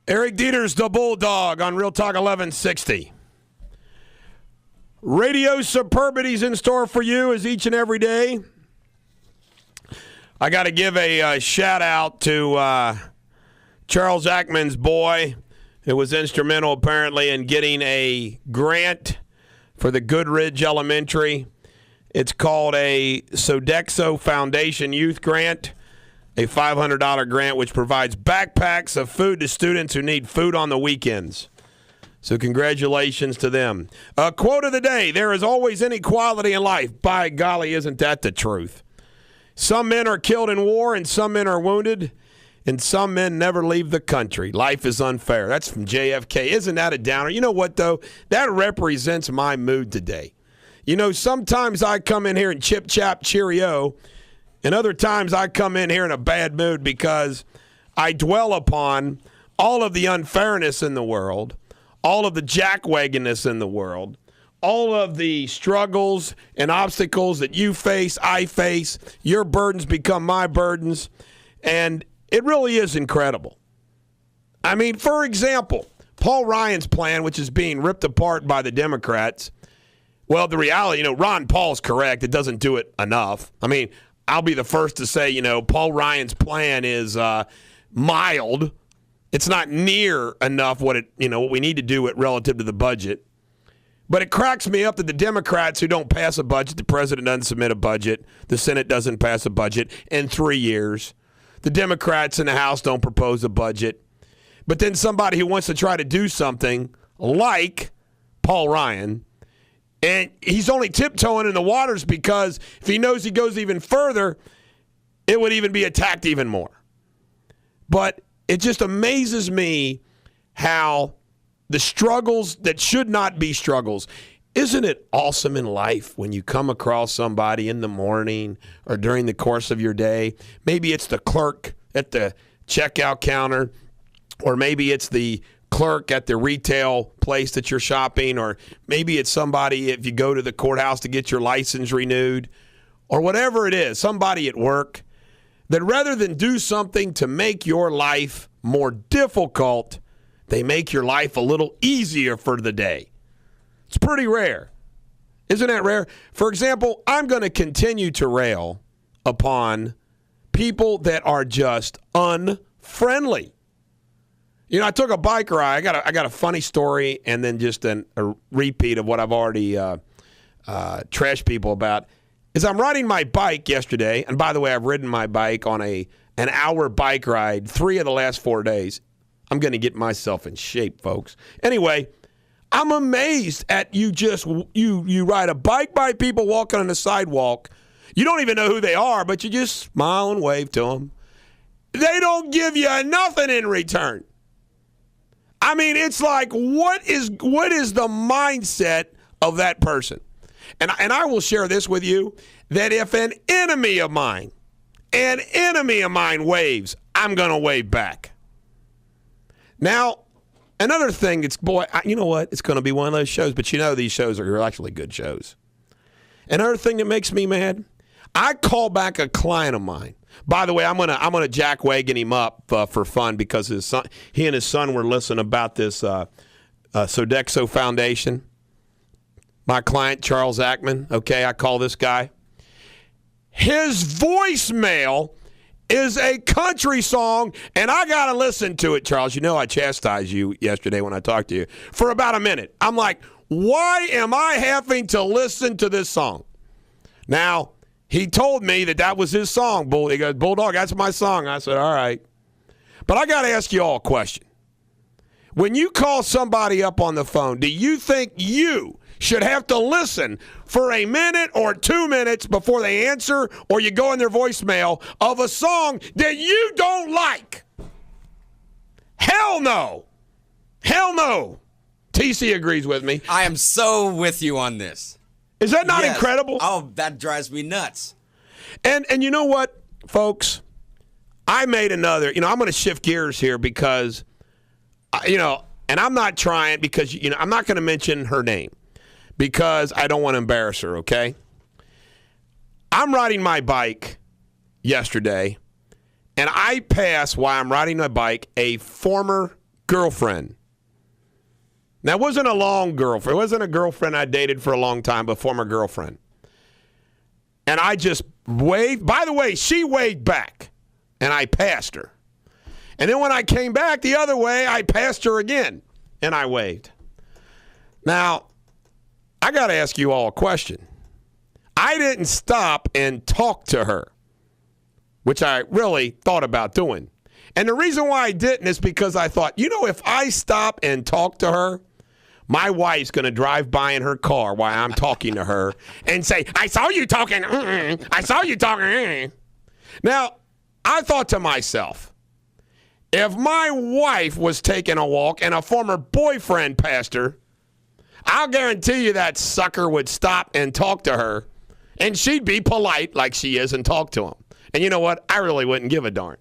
Eric Deters, the Bulldog, on Real Talk 1160. Radio Superbities in store for you as each and every day. I got to give a shout out to Charles Ackman's boy, who was instrumental apparently in getting a grant for the Goodridge Elementary. It's called a Sodexo Foundation Youth Grant, a $500 grant which provides backpacks of food to students who need food on the weekends. So congratulations to them. Quote of the day: there is always inequality in life. By golly, isn't that the truth? Some men are killed in war and some men are wounded, and some men never leave the country. Life is unfair. That's from JFK. Isn't that a downer? You know what, though? That represents my mood today. You know, sometimes I come in here and chip-chap cheerio, and other times I come in here in a bad mood because I dwell upon all of the unfairness in the world, all of the jackwagonness in the world, all of the struggles and obstacles that you face, I face. Your burdens become my burdens, and it really is incredible. I mean, for example, Paul Ryan's plan, which is being ripped apart by the Democrats, well, the reality, Ron Paul's correct. It doesn't do it enough. I mean, I'll be the first to say, Paul Ryan's plan is mild. It's not near enough what we need to do relative to the budget. But it cracks me up that the Democrats who don't pass a budget, the president doesn't submit a budget, the Senate doesn't pass a budget in 3 years. The Democrats in the House don't propose a budget. But then somebody who wants to try to do something like Paul Ryan, and he's only tiptoeing in the waters because if he knows he goes even further, it would even be attacked even more. But it just amazes me how the struggles that should not be struggles. Isn't it awesome in life when you come across somebody in the morning or during the course of your day? Maybe it's the clerk at the checkout counter, or maybe it's the clerk at the retail place that you're shopping, or maybe it's somebody if you go to the courthouse to get your license renewed, or whatever it is, somebody at work, that rather than do something to make your life more difficult, they make your life a little easier for the day. It's pretty rare. Isn't that rare? For example, I'm going to continue to rail upon people that are just unfriendly. I took a bike ride. I got a funny story and then just a repeat of what I've already trashed people about. As I'm riding my bike yesterday, and by the way, I've ridden my bike on an hour bike ride 3 of the last 4 days. I'm going to get myself in shape, folks. Anyway, I'm amazed at you ride a bike by people walking on the sidewalk. You don't even know who they are, but you just smile and wave to them. They don't give you nothing in return. I mean, it's like, what is the mindset of that person? And I will share this with you, that if an enemy of mine waves, I'm going to wave back. Now, another thing, you know what? It's going to be one of those shows, but these shows are actually good shows. Another thing that makes me mad, I call back a client of mine. By the way, I'm gonna jack wagon him up for fun because he and his son were listening about this Sodexo Foundation. My client, Charles Ackman, okay, I call this guy. His voicemail is a country song, and I got to listen to it, Charles. I chastised you yesterday when I talked to you for about a minute. I'm like, why am I having to listen to this song? Now, he told me that was his song. He goes, Bulldog, that's my song. I said, all right. But I got to ask you all a question. When you call somebody up on the phone, do you think you should have to listen for a minute or 2 minutes before they answer, or you go in their voicemail of a song that you don't like? Hell no. Hell no. TC agrees with me. I am so with you on this. Is that not incredible? Oh, that drives me nuts. And you know what, folks? I made another, I'm going to shift gears here because, and I'm not trying because, I'm not going to mention her name. because I don't want to embarrass her, okay? I'm riding my bike yesterday, and I passed, while I'm riding my bike, a former girlfriend. Now, it wasn't a long girlfriend. It wasn't a girlfriend I dated for a long time, but former girlfriend. And I just waved. By the way, she waved back, and I passed her. And then when I came back the other way, I passed her again, and I waved. Now, I got to ask you all a question. I didn't stop and talk to her, which I really thought about doing. And the reason why I didn't is because I thought, if I stop and talk to her, my wife's going to drive by in her car while I'm talking to her and say, I saw you talking. I saw you talking. Now, I thought to myself, if my wife was taking a walk and a former boyfriend passed her, I'll guarantee you that sucker would stop and talk to her, and she'd be polite like she is and talk to him. And you know what? I really wouldn't give a darn.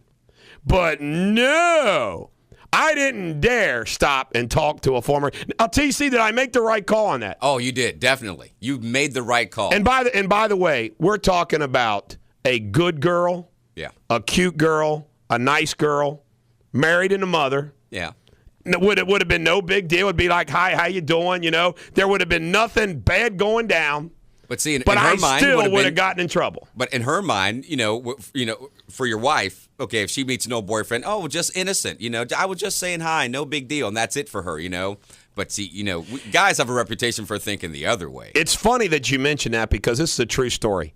But no, I didn't dare stop and talk to a former. Now, TC, did I make the right call on that? Oh, you did, definitely. You made the right call. And by the way, we're talking about a good girl, a cute girl, a nice girl, married and a mother. Yeah. It would have been no big deal. It would be like, hi, how you doing? There would have been nothing bad going down. But see, in her mind, I still would have gotten in trouble. But in her mind, for your wife, okay, if she meets no boyfriend, just innocent. I was just saying hi, no big deal, and that's it for her. But see, guys have a reputation for thinking the other way. It's funny that you mention that because this is a true story.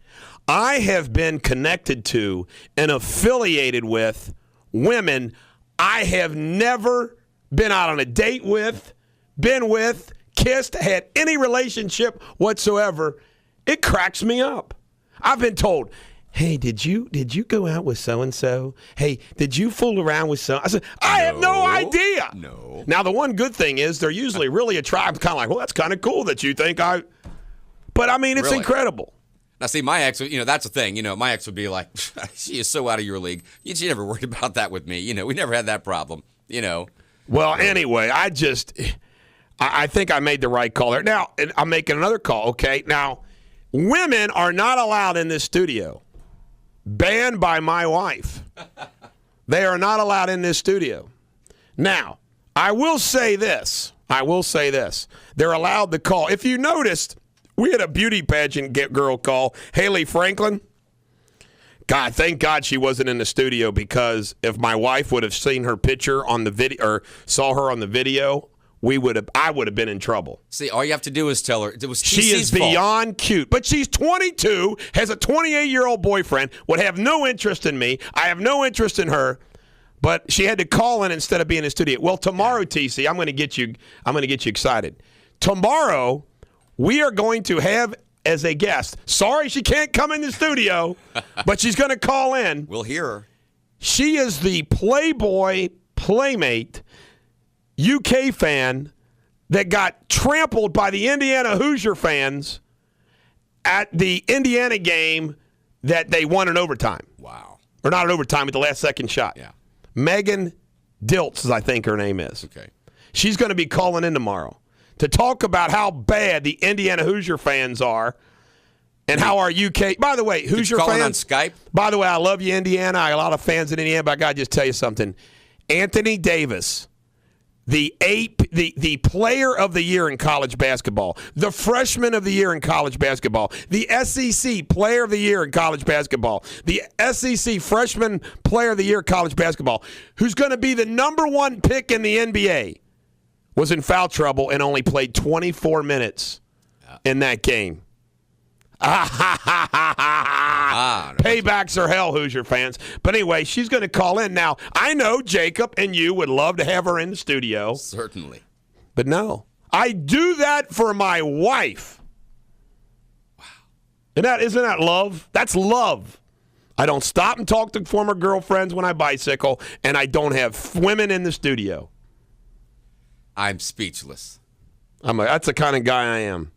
I have been connected to and affiliated with women I have never been out on a date with, been with, kissed, had any relationship whatsoever. It cracks me up. I've been told, hey, did you go out with so-and-so? Hey, did you fool around with so? I said, I have no idea. No. Now, the one good thing is they're usually really attractive, kind of like, well, that's kind of cool that you think I. But, I mean, it's really incredible. Now, see, my ex, that's the thing. My ex would be like, she is so out of your league. She never worried about that with me. We never had that problem, Well, anyway, I think I made the right call there. Now, I'm making another call, okay? Now, women are not allowed in this studio. Banned by my wife. They are not allowed in this studio. Now, I will say this. They're allowed to call. If you noticed, we had a beauty pageant girl call, Haley Franklin. God, thank God she wasn't in the studio, because if my wife would have seen her picture on the video or saw her on the video, I would have been in trouble. See, all you have to do is tell her it was TC's She is beyond cute, but she's 22, has a 28-year-old boyfriend, would have no interest in me. I have no interest in her, but she had to call in instead of being in the studio. Well, tomorrow, TC, I'm going to get you excited. Tomorrow, we are going to have as a guest. Sorry, she can't come in the studio, but she's going to call in. We'll hear her. She is the Playboy Playmate UK fan that got trampled by the Indiana Hoosier fans at the Indiana game that they won in overtime. Wow. Or not in overtime, but the last second shot. Yeah. Megan Diltz, I think her name is. Okay. She's going to be calling in tomorrow to talk about how bad the Indiana Hoosier fans are and how our UK. By the way, Hoosier fans. On Skype? By the way, I love you, Indiana. I got a lot of fans in Indiana, but I got to just tell you something. Anthony Davis, the player of the year in college basketball, the freshman of the year in college basketball, the SEC player of the year in college basketball, the SEC freshman player of the year in college basketball, who's going to be the number one pick in the NBA, was in foul trouble and only played 24 minutes in that game. Paybacks are hell, Hoosier fans. But anyway, she's going to call in. Now, I know Jacob and you would love to have her in the studio. Certainly. But no. I do that for my wife. Wow. Isn't that love? That's love. I don't stop and talk to former girlfriends when I bicycle, and I don't have women in the studio. I'm speechless. That's the kind of guy I am.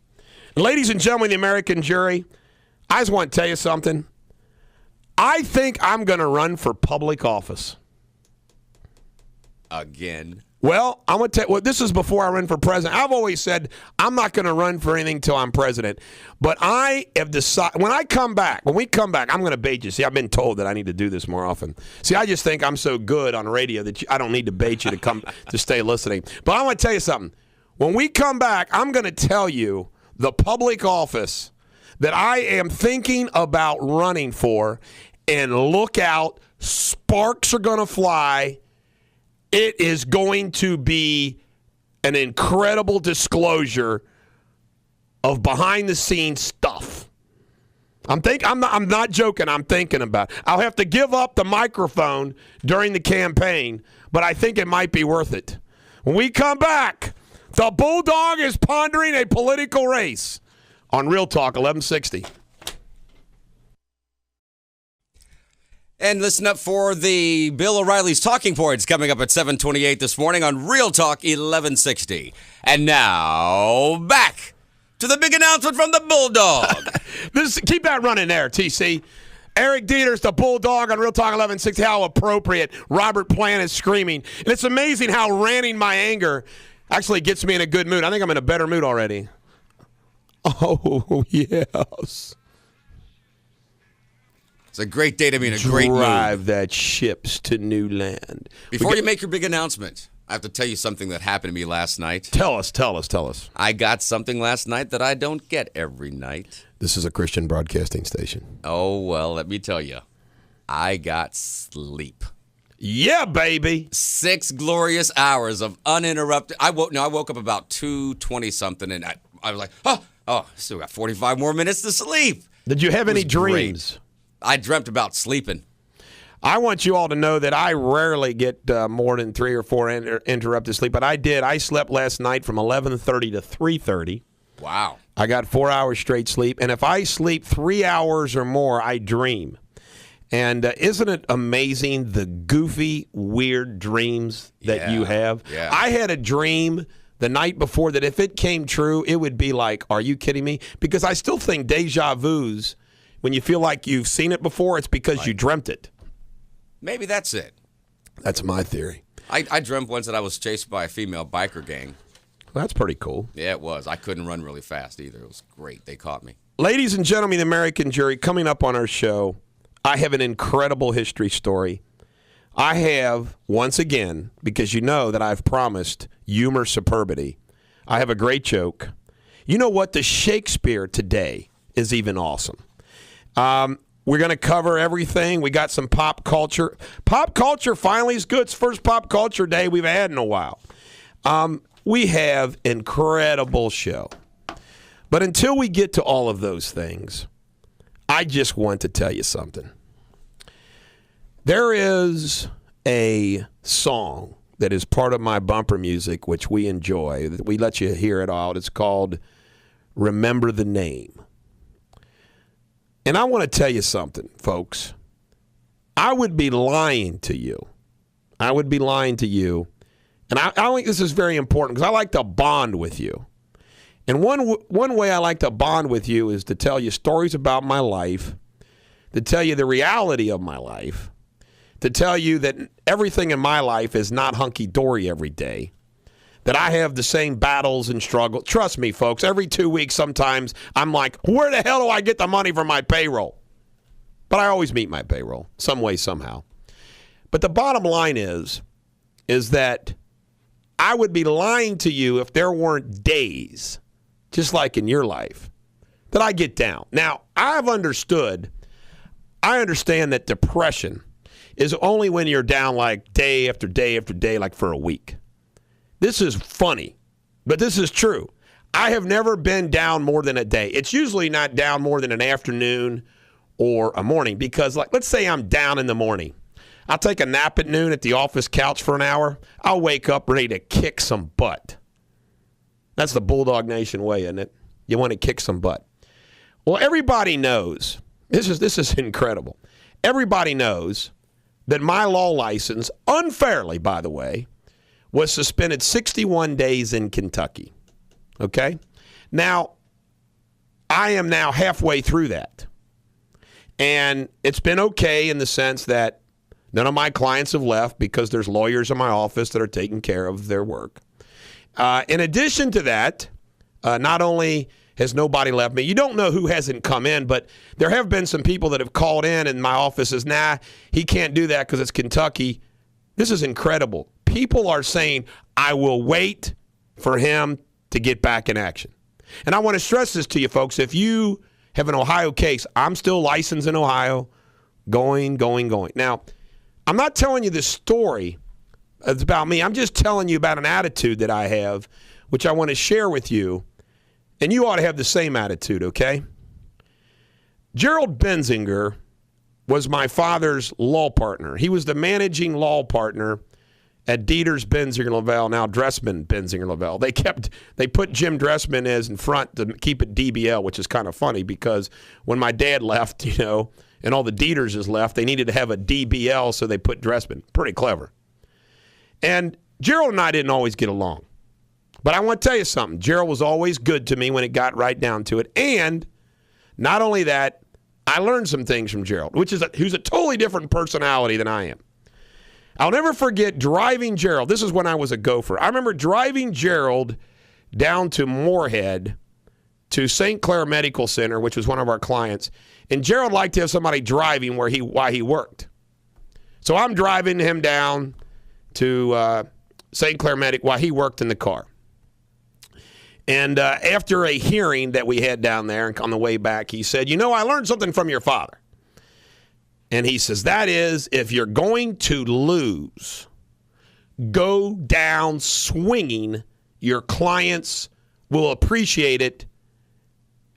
Ladies and gentlemen, the American jury, I just want to tell you something. I think I'm going to run for public office. Again? Well, I'm going to tell you, this is before I run for president. I've always said I'm not going to run for anything until I'm president. But I have decided, when we come back, I'm going to bait you. See, I've been told that I need to do this more often. See, I just think I'm so good on radio that I don't need to bait you to come to stay listening. But I'm going to tell you something. When we come back, I'm going to tell you the public office that I am thinking about running for, and look out, sparks are going to fly. It is going to be an incredible disclosure of behind-the-scenes stuff. I'm not joking. I'm thinking about it. I'll have to give up the microphone during the campaign, but I think it might be worth it. When we come back, the Bulldog is pondering a political race on Real Talk 1160. And listen up for the Bill O'Reilly's Talking Points coming up at 7:28 this morning on Real Talk 1160. And now, back to the big announcement from the Bulldog. Keep that running there, TC. Eric Deters, the Bulldog on Real Talk 1160. How appropriate. Robert Plant is screaming. And it's amazing how ranting my anger actually gets me in a good mood. I think I'm in a better mood already. Oh, yes. It's a great day to be in a great mood. Drive that ships to new land. Before you make your big announcement, I have to tell you something that happened to me last night. Tell us. I got something last night that I don't get every night. This is a Christian broadcasting station. Oh, well, let me tell you. I got sleep. Yeah, baby. 6 glorious hours of uninterrupted. I woke up about 2:20-something, and I was like, still got 45 more minutes to sleep. Did you have any dreams? Great. I dreamt about sleeping. I want you all to know that I rarely get more than 3 or 4 interrupted sleep, but I did. I slept last night from 11:30 to 3:30. Wow. I got 4 hours straight sleep, and if I sleep 3 hours or more, I dream. And isn't it amazing the goofy, weird dreams that you have? Yeah. I had a dream the night before that if it came true, it would be like, are you kidding me? Because I still think deja vus, when you feel like you've seen it before, it's because you dreamt it. Maybe that's it. That's my theory. I dreamt once that I was chased by a female biker gang. Well, that's pretty cool. Yeah, it was. I couldn't run really fast either. It was great. They caught me. Ladies and gentlemen, the American jury, coming up on our show, I have an incredible history story. I have, once again, because you know that I've promised humor superbity, I have a great joke. You know what? The Shakespeare today is even awesome. We're going to cover everything. We got some pop culture. Pop culture finally is good. It's the first pop culture day we've had in a while. We have incredible show. But until we get to all of those things, I just want to tell you something. There is a song that is part of my bumper music, which we enjoy. We let you hear it out. It's called Remember the Name. And I want to tell you something, folks. I would be lying to you. And I think this is very important because I like to bond with you. And one way I like to bond with you is to tell you stories about my life, to tell you the reality of my life, to tell you that everything in my life is not hunky-dory every day, that I have the same battles and struggles. Trust me, folks, every 2 weeks sometimes I'm like, where the hell do I get the money for my payroll? But I always meet my payroll, some way, somehow. But the bottom line is that I would be lying to you if there weren't days, just like in your life, that I get down. Now, I understand that depression is only when you're down like day after day after day, like for a week. This is funny, but this is true. I have never been down more than a day. It's usually not down more than an afternoon or a morning because, like, let's say I'm down in the morning. I'll take a nap at noon at the office couch for an hour. I'll wake up ready to kick some butt. That's the Bulldog Nation way, isn't it? You want to kick some butt. Well, everybody knows. This is incredible. Everybody knows that my law license, unfairly, by the way, was suspended 61 days in Kentucky. Okay? Now, I am now halfway through that. And it's been okay in the sense that None of my clients have left because there's lawyers in my office that are taking care of their work. In addition to that, not only has nobody left me, you don't know who hasn't come in, but there have been some people that have called in and my office says, nah, he can't do that because it's Kentucky. This is incredible. People are saying, I will wait for him to get back in action. And I want to stress this to you folks. If you have an Ohio case, I'm still licensed in Ohio, going. Now, I'm not telling you this story. It's about me. I'm just telling you about an attitude that I have, which I want to share with you. And you ought to have the same attitude, okay? Gerald Benzinger was my father's law partner. He was the managing law partner at Deters, Benzinger, Lavelle, now Dressman, Benzinger, Lavelle. They put Jim Dressman as in front to keep it DBL, which is kind of funny because when my dad left, and all the Deters is left, they needed to have a DBL, so they put Dressman. Pretty clever. And Gerald and I didn't always get along. But I want to tell you something. Gerald was always good to me when it got right down to it. And not only that, I learned some things from Gerald, who's a totally different personality than I am. I'll never forget driving Gerald. This is when I was a gopher. I remember driving Gerald down to Moorhead to St. Clair Medical Center, which was one of our clients. And Gerald liked to have somebody driving while he worked. So I'm driving him down to St. Clair Medical while he worked in the car. And after a hearing that we had down there and on the way back, he said, I learned something from your father. And he says, that is, if you're going to lose, go down swinging. Your clients will appreciate it.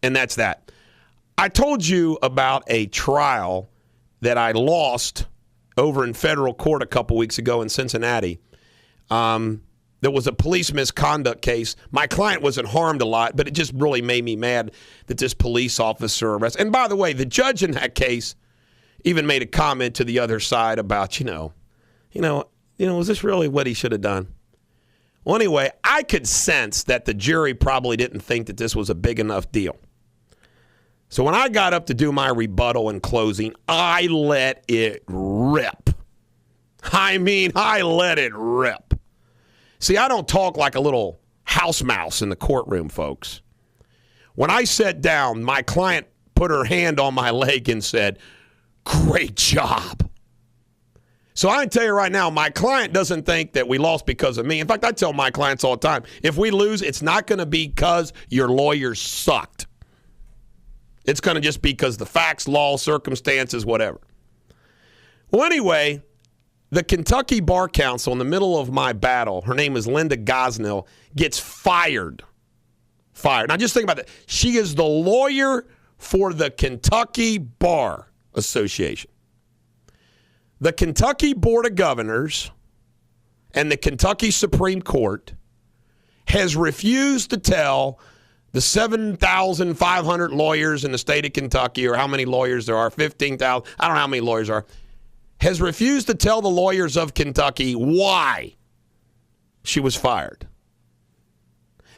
And that's that. I told you about a trial that I lost over in federal court a couple weeks ago in Cincinnati. There was a police misconduct case. My client wasn't harmed a lot, but it just really made me mad that this police officer arrested. And by the way, the judge in that case even made a comment to the other side about, was this really what he should have done? Well, anyway, I could sense that the jury probably didn't think that this was a big enough deal. So when I got up to do my rebuttal and closing, I let it rip. I let it rip. See, I don't talk like a little house mouse in the courtroom, folks. When I sat down, my client put her hand on my leg and said, great job. So I can tell you right now, my client doesn't think that we lost because of me. In fact, I tell my clients all the time, if we lose, it's not going to be because your lawyer sucked. It's going to just be because the facts, law, circumstances, whatever. Well, anyway, the Kentucky Bar Council, in the middle of my battle, her name is Linda Gosnell, gets fired. Now just think about that. She is the lawyer for the Kentucky Bar Association. The Kentucky Board of Governors and the Kentucky Supreme Court has refused to tell the 7,500 lawyers in the state of Kentucky, or how many lawyers there are, 15,000, I don't know how many lawyers there are, has refused to tell the lawyers of Kentucky why she was fired.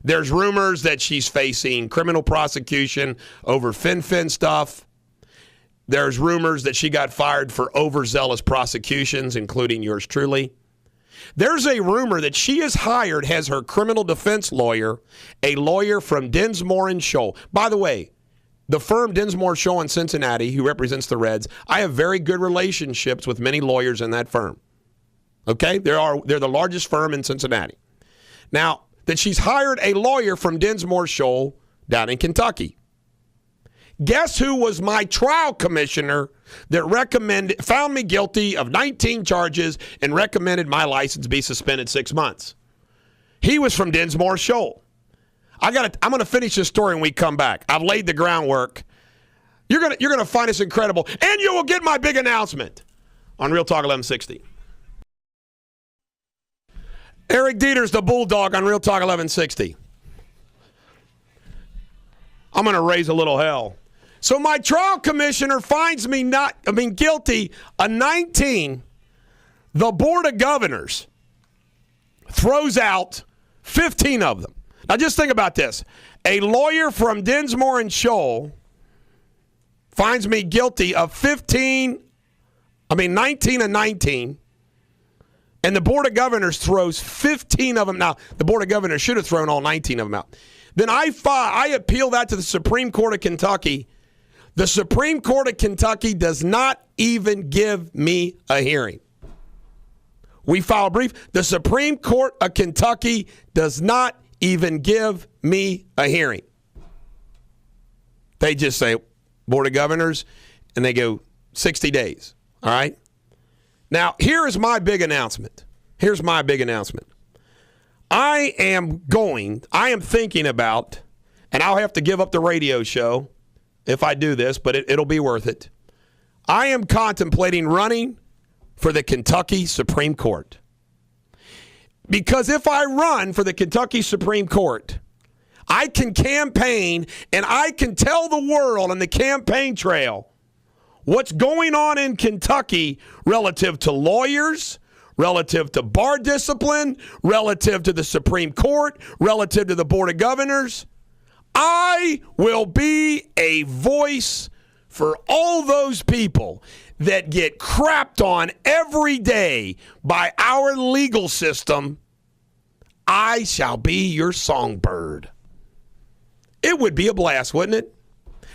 There's rumors that she's facing criminal prosecution over fin stuff. There's rumors that she got fired for overzealous prosecutions, including yours truly. There's a rumor that she has hired, has her criminal defense lawyer, a lawyer from Dinsmore and Shoal. By the way, the firm Dinsmore Shoal in Cincinnati, who represents the Reds, I have very good relationships with many lawyers in that firm. Okay? They're the largest firm in Cincinnati. Now, that she's hired a lawyer from Dinsmore Shoal down in Kentucky. Guess who was my trial commissioner that found me guilty of 19 charges and recommended my license be suspended 6 months? He was from Dinsmore Shoal. I'm going to finish this story when we come back. I've laid the groundwork. You're going to find this incredible, and you will get my big announcement on Real Talk 1160. Eric Deters, the Bulldog, on Real Talk 1160. I'm going to raise a little hell. So my trial commissioner finds me guilty of 19. The Board of Governors throws out 15 of them. Now just think about this. A lawyer from Dinsmore and Shoal finds me guilty of 15 I mean, 19 and 19. And the Board of Governors throws 15 of them. Now, the Board of Governors should have thrown all 19 of them out. Then I appeal that to the Supreme Court of Kentucky. The Supreme Court of Kentucky does not even give me a hearing. We file a brief. The Supreme Court of Kentucky does not even give me a hearing. They just say, Board of Governors, and they go 60 days. All right? Now, here is my big announcement. Here's my big announcement. I am thinking about, and I'll have to give up the radio show if I do this, but it'll be worth it. I am contemplating running for the Kentucky Supreme Court. Because if I run for the Kentucky Supreme Court, I can campaign and I can tell the world on the campaign trail what's going on in Kentucky relative to lawyers, relative to bar discipline, relative to the Supreme Court, relative to the Board of Governors. I will be a voice for all those people that get crapped on every day by our legal system. I shall be your songbird. It would be a blast, wouldn't it?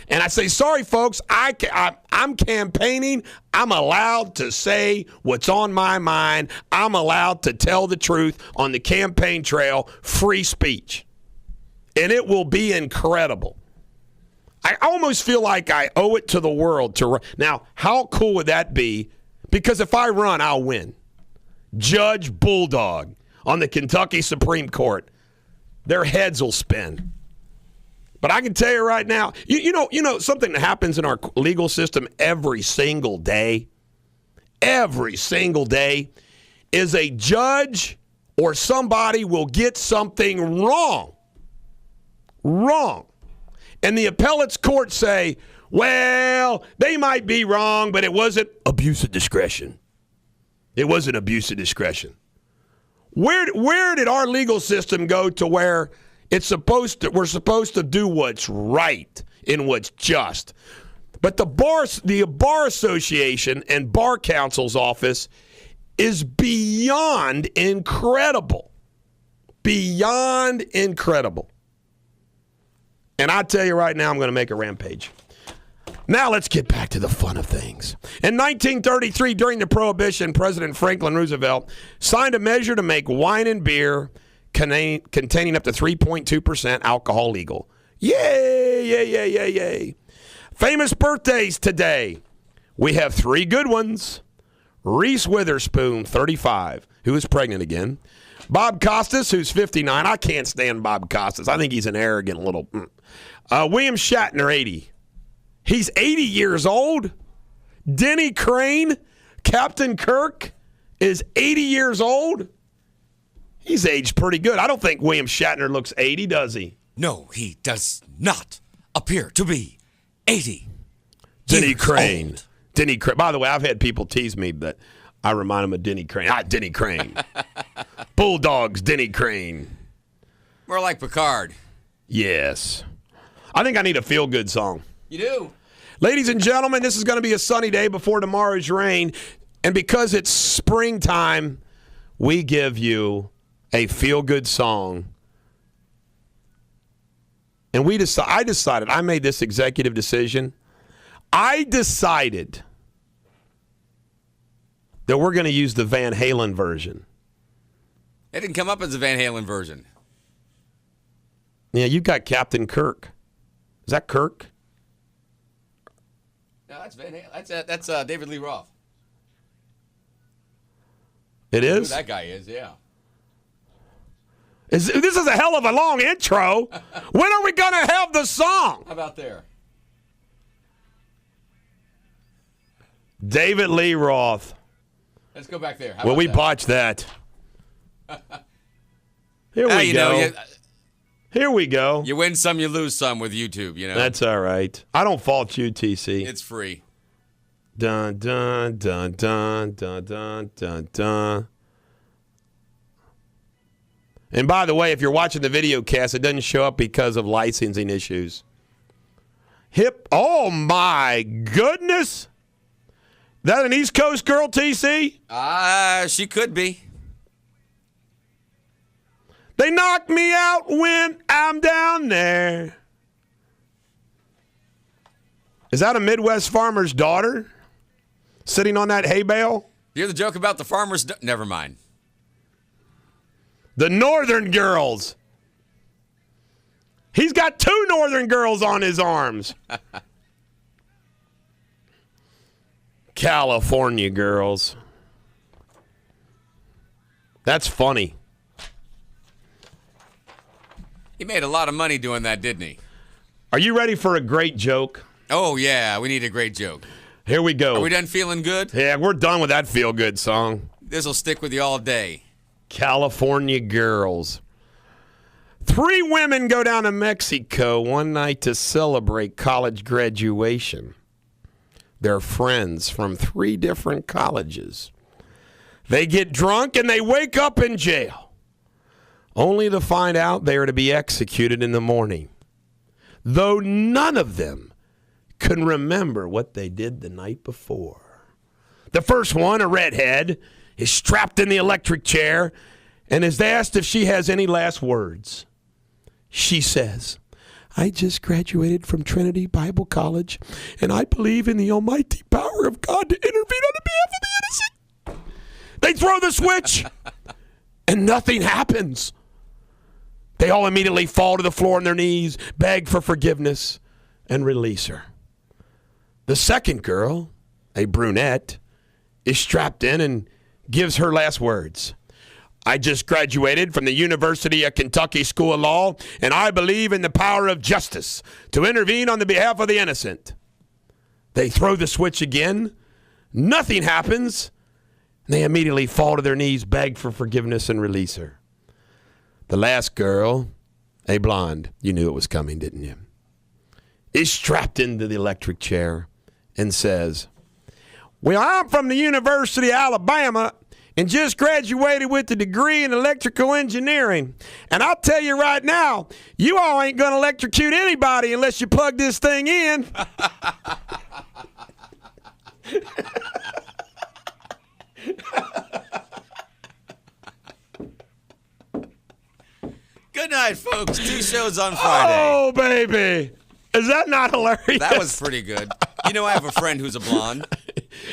And I say, sorry, folks, I'm campaigning. I'm allowed to say what's on my mind. I'm allowed to tell the truth on the campaign trail, free speech. And it will be incredible. I almost feel like I owe it to the world to run. Now, how cool would that be? Because if I run, I'll win. Judge Bulldog on the Kentucky Supreme Court. Their heads will spin. But I can tell you right now, you know something that happens in our legal system every single day is a judge or somebody will get something wrong. And the appellate's court say, well, they might be wrong, but it wasn't abuse of discretion. It wasn't abuse of discretion. Where did our legal system go to where we're supposed to do what's right and what's just? But the Bar Association and Bar Counsel's office is beyond incredible. Beyond incredible. And I tell you right now, I'm going to make a rampage. Now let's get back to the fun of things. In 1933, during the Prohibition, President Franklin Roosevelt signed a measure to make wine and beer containing up to 3.2% alcohol legal. Yay. Famous birthdays today. We have three good ones. Reese Witherspoon, 35, who is pregnant again. Bob Costas, who's 59. I can't stand Bob Costas. I think he's an arrogant little... William Shatner, 80. He's 80 years old. Denny Crane, Captain Kirk, is 80 years old. He's aged pretty good. I don't think William Shatner looks 80, does he? No, he does not appear to be 80. Denny Crane. Denny Crane. By the way, I've had people tease me that I remind them of Denny Crane. Denny Crane. Bulldogs, Denny Crane. More like Picard. Yes. I think I need a feel-good song. You do? Ladies and gentlemen, this is going to be a sunny day before tomorrow's rain. And because it's springtime, we give you a feel-good song. And I made this executive decision. I decided that we're going to use the Van Halen version. It didn't come up as a Van Halen version. Yeah, you got Captain Kirk. Is that Kirk? No, that's Van Halen. That's David Lee Roth. It is? Who that guy is, yeah. This is a hell of a long intro. When are we going to have the song? How about there? David Lee Roth. Let's go back there. Well, we botched that. Here we go. Here we go. You win some, you lose some with YouTube, you know. That's all right. I don't fault you, TC. It's free. Dun, dun, dun, dun, dun, dun, dun, dun. And by the way, if you're watching the video cast, it doesn't show up because of licensing issues. Oh, my goodness. That an East Coast girl, TC? She could be. They knock me out when I'm down there. Is that a Midwest farmer's daughter sitting on that hay bale? You hear the joke about the farmer's... Never mind. The Northern Girls. He's got 2 Northern Girls on his arms. California girls. That's funny. He made a lot of money doing that, didn't he? Are you ready for a great joke? Oh, yeah. We need a great joke. Here we go. Are we done feeling good? Yeah, we're done with that feel-good song. This will stick with you all day. California girls. 3 women go down to Mexico one night to celebrate college graduation. They're friends from 3 different colleges. They get drunk and they wake up in jail, only to find out they are to be executed in the morning, though none of them can remember what they did the night before. The first one, a redhead, is strapped in the electric chair and is asked if she has any last words. She says, I just graduated from Trinity Bible College, and I believe in the almighty power of God to intervene on the behalf of the innocent. They throw the switch, and nothing happens. They all immediately fall to the floor on their knees, beg for forgiveness, and release her. The second girl, a brunette, is strapped in and gives her last words. I just graduated from the University of Kentucky School of Law, and I believe in the power of justice to intervene on the behalf of the innocent. They throw the switch again. Nothing happens. And they immediately fall to their knees, beg for forgiveness, and release her. The last girl, a blonde, you knew it was coming, didn't you, is strapped into the electric chair and says, well, I'm from the University of Alabama and just graduated with a degree in electrical engineering. And I'll tell you right now, you all ain't going to electrocute anybody unless you plug this thing in. Good night, folks. 2 shows on Friday. Oh, baby. Is that not hilarious? That was pretty good. You know, I have a friend who's a blonde.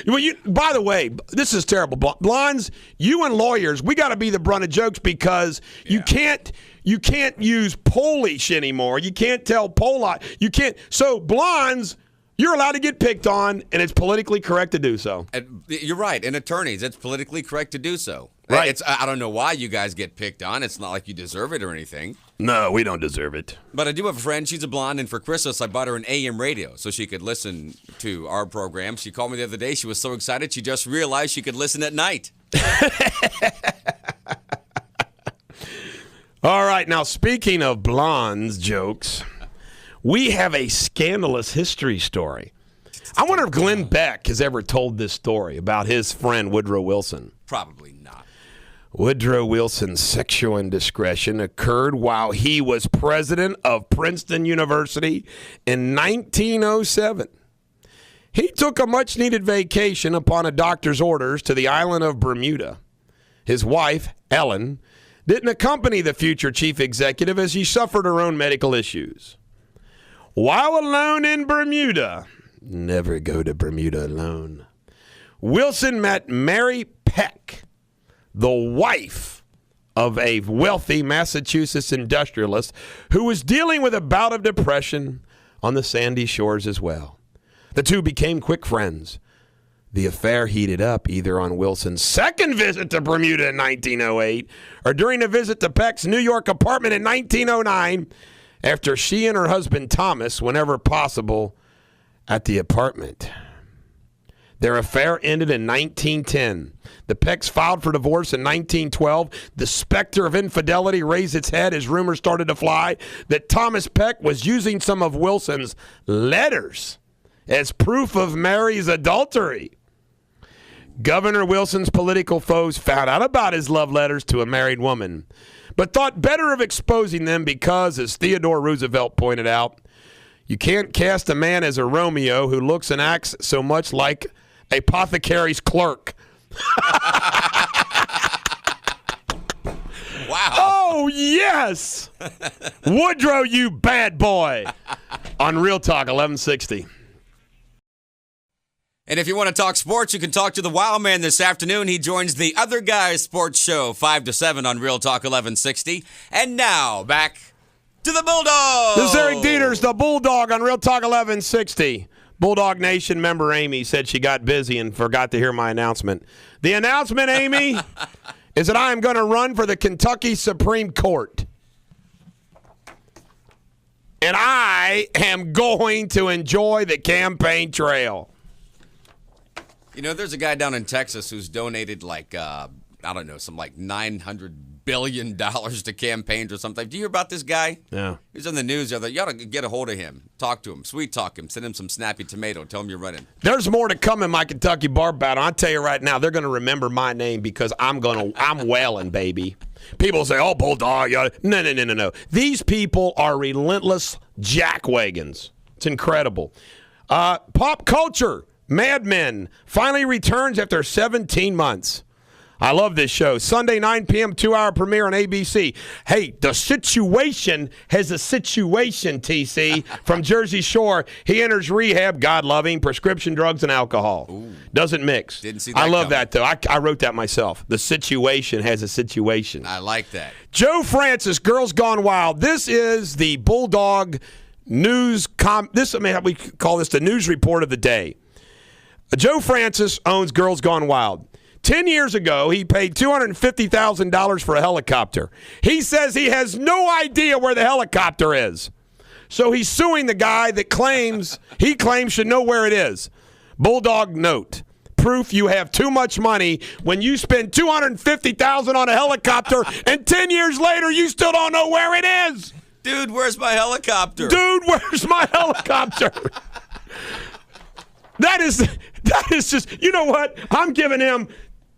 Well, by the way, this is terrible. Blondes, you and lawyers, we got to be the brunt of jokes because you can't use Polish anymore. You can't tell Polak. You can't. So blondes, you're allowed to get picked on, and it's politically correct to do so. You're right. And attorneys, it's politically correct to do so. Right. I don't know why you guys get picked on. It's not like you deserve it or anything. No, we don't deserve it. But I do have a friend. She's a blonde, and for Christmas, I bought her an AM radio so she could listen to our program. She called me the other day. She was so excited, she just realized she could listen at night. All right, now speaking of blondes jokes, we have a scandalous history story. I wonder if Glenn Beck has ever told this story about his friend Woodrow Wilson. Probably not. Woodrow Wilson's sexual indiscretion occurred while he was president of Princeton University in 1907. He took a much-needed vacation upon a doctor's orders to the island of Bermuda. His wife, Ellen, didn't accompany the future chief executive as she suffered her own medical issues. While alone in Bermuda, never go to Bermuda alone, Wilson met Mary Peck, the wife of a wealthy Massachusetts industrialist who was dealing with a bout of depression on the sandy shores as well. The two became quick friends. The affair heated up either on Wilson's second visit to Bermuda in 1908 or during a visit to Peck's New York apartment in 1909 after she and her husband Thomas, whenever possible, at the apartment. Their affair ended in 1910. The Pecks filed for divorce in 1912. The specter of infidelity raised its head as rumors started to fly that Thomas Peck was using some of Wilson's letters as proof of Mary's adultery. Governor Wilson's political foes found out about his love letters to a married woman, but thought better of exposing them because, as Theodore Roosevelt pointed out, you can't cast a man as a Romeo who looks and acts so much like apothecary's clerk. Wow. Oh, yes. Woodrow, you bad boy. On Real Talk 1160. And if you want to talk sports, you can talk to the Wow Man this afternoon. He joins the Other Guys Sports Show 5 to 7 on Real Talk 1160. And now, back to the Bulldog. This is Eric Deters, the Bulldog on Real Talk 1160. Bulldog Nation member Amy said she got busy and forgot to hear my announcement. The announcement, Amy, is that I am going to run for the Kentucky Supreme Court. And I am going to enjoy the campaign trail. You know, there's a guy down in Texas who's donated like, I don't know, some like $900 billion to campaigns or something. Do you hear about this guy? Yeah. He's on the news the other day. You ought to get a hold of him. Talk to him. Sweet talk him. Send him some snappy tomato. Tell him you're running. There's more to come in my Kentucky bar battle. I'll tell you right now, they're going to remember my name because I'm wailing, baby. People say, oh, Bulldog. No. These people are relentless jackwagons. It's incredible. Pop culture. Mad Men finally returns after 17 months. I love this show. Sunday, 9 p.m., 2-hour premiere on ABC. Hey, The Situation has a situation, TC, from Jersey Shore. He enters rehab, God-loving, prescription drugs and alcohol. Ooh. Doesn't mix. Didn't see that I love coming. that, though. I wrote that myself. The Situation has a situation. I like that. Joe Francis, Girls Gone Wild. This is the Bulldog news. We call this the news report of the day. Joe Francis owns Girls Gone Wild. 10 years ago, he paid $250,000 for a helicopter. He says he has no idea where the helicopter is. So he's suing the guy that he claims should know where it is. Bulldog note. Proof you have too much money when you spend $250,000 on a helicopter and 10 years later you still don't know where it is. Dude, where's my helicopter? Dude, where's my helicopter? That is just, you know what? I'm giving him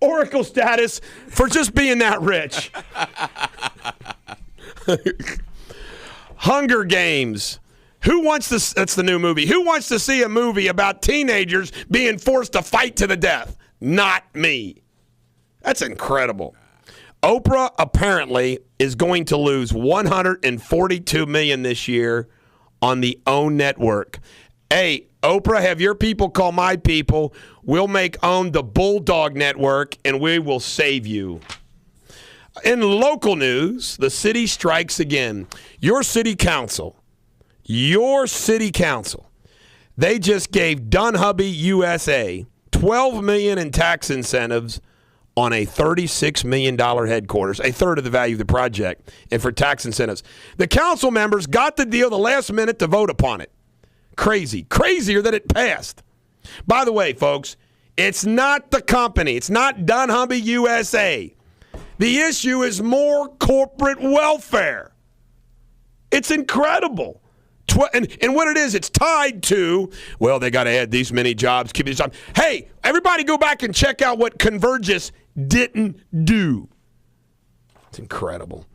Oracle status for just being that rich. Hunger Games. That's the new movie. Who wants to see a movie about teenagers being forced to fight to the death? Not me. That's incredible. Oprah apparently is going to lose $142 million this year on the OWN network. Hey, Oprah, have your people call my people. We'll make OWN the Bulldog Network, and we will save you. In local news, the city strikes again. Your city council, they just gave Dunnhumby USA $12 million in tax incentives on a $36 million headquarters, a third of the value of the project, and for tax incentives. The council members got the deal the last minute to vote upon it. Crazier that it passed. By the way, folks, it's not the company. It's not Dunnhumby USA. The issue is more corporate welfare. It's incredible. And what it is, it's tied to, well, they got to add these many jobs, keep these jobs. Hey, everybody go back and check out what Convergys didn't do. It's incredible.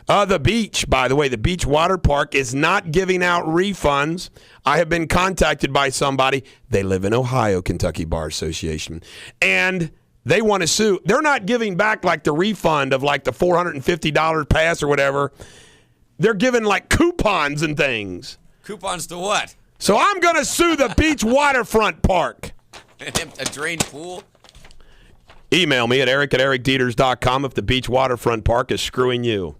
The beach, by the way, the beach water park is not giving out refunds. I have been contacted by somebody. They live in Ohio, Kentucky Bar Association. And they want to sue. They're not giving back like the refund of like the $450 pass or whatever. They're giving like coupons and things. Coupons to what? So I'm going to sue the beach waterfront park. A drained pool? Email me at eric@ericdeters.com if the beach waterfront park is screwing you.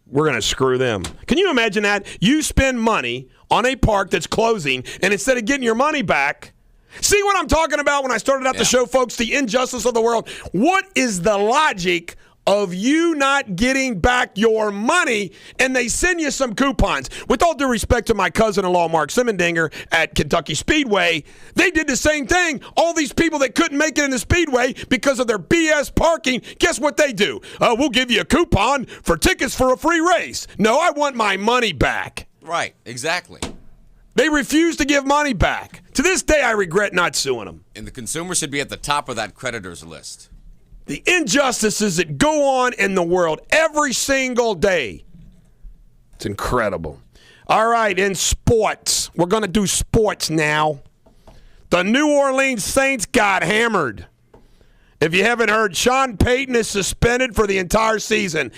We're going to screw them. Can you imagine that? You spend money on a park that's closing, and instead of getting your money back, see what I'm talking about when I started out the show, folks, the injustice of the world. What is the logic of you not getting back your money, and they send you some coupons? With all due respect to my cousin-in-law, Mark Simendinger, at Kentucky Speedway, they did the same thing. All these people that couldn't make it in the Speedway because of their BS parking, guess what they do? We'll give you a coupon for tickets for a free race. No, I want my money back. Right, exactly. They refuse to give money back. To this day, I regret not suing them. And the consumer should be at the top of that creditors list. The injustices that go on in the world every single day. It's incredible. All right, in sports, we're going to do sports now. The New Orleans Saints got hammered. If you haven't heard, Sean Payton is suspended for the entire season.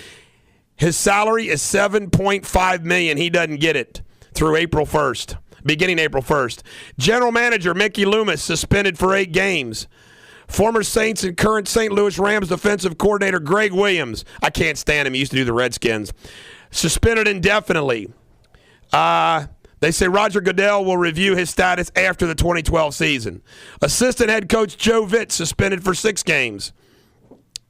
His salary is $7.5 million. He doesn't get it through April 1st, beginning April 1st. General manager Mickey Loomis suspended for 8 games. Former Saints and current St. Louis Rams defensive coordinator Greg Williams, I can't stand him. He used to do the Redskins. Suspended indefinitely. They say Roger Goodell will review his status after the 2012 season. Assistant head coach Joe Vitt suspended for 6 games.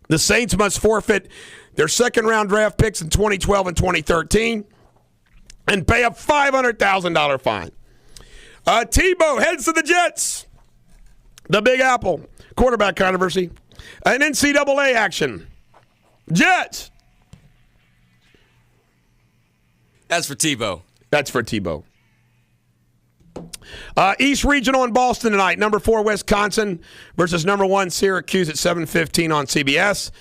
The Saints must forfeit their second-round draft picks in 2012 and 2013 and pay a $500,000 fine. Tebow heads to the Jets. The Big Apple. Quarterback controversy. An NCAA action. Jets. That's for Tebow. That's for Tebow. East Regional in Boston tonight. Number 4 Wisconsin versus number 1 Syracuse at 7:15 on CBS.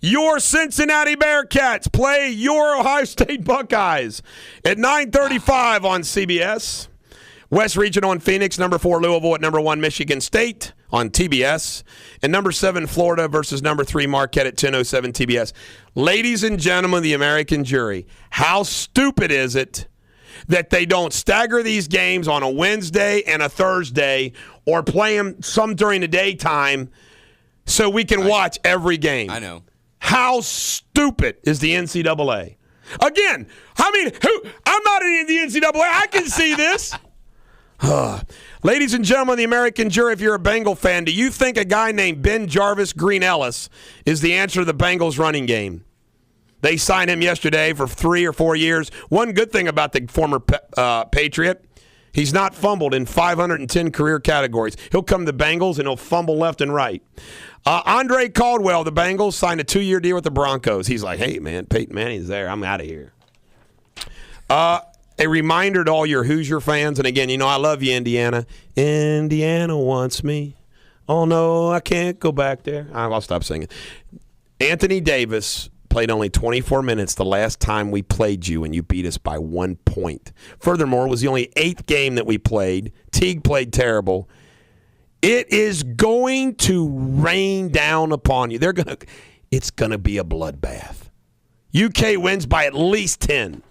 Your Cincinnati Bearcats play your Ohio State Buckeyes at 9:35 on CBS. West Regional in Phoenix. Number 4 Louisville at number 1 Michigan State on TBS. And number 7 Florida versus number 3 Marquette at 10:07 TBS. Ladies and gentlemen of the American jury, how stupid is it that they don't stagger these games on a Wednesday and a Thursday or play them some during the daytime so we can watch every game? I know. How stupid is the NCAA? Again, I'm not in the NCAA. I can see this. Ladies and gentlemen of the American jury, if you're a Bengal fan, do you think a guy named Ben Jarvis Green Ellis is the answer to the Bengals running game? They signed him yesterday for 3 or 4 years. One good thing about the former Patriot, he's not fumbled in 510 career categories. He'll come to the Bengals and he'll fumble left and right. Andre Caldwell, the Bengals, signed a 2-year deal with the Broncos. He's like, hey, man, Peyton Manning's there. I'm out of here. A reminder to all your Hoosier fans, and again, I love you, Indiana. Indiana wants me. Oh, no, I can't go back there. I'll stop singing. Anthony Davis played only 24 minutes the last time we played you, and you beat us by 1 point. Furthermore, it was the only 8th game that we played. Teague played terrible. It is going to rain down upon you. It's going to be a bloodbath. UK wins by at least 10.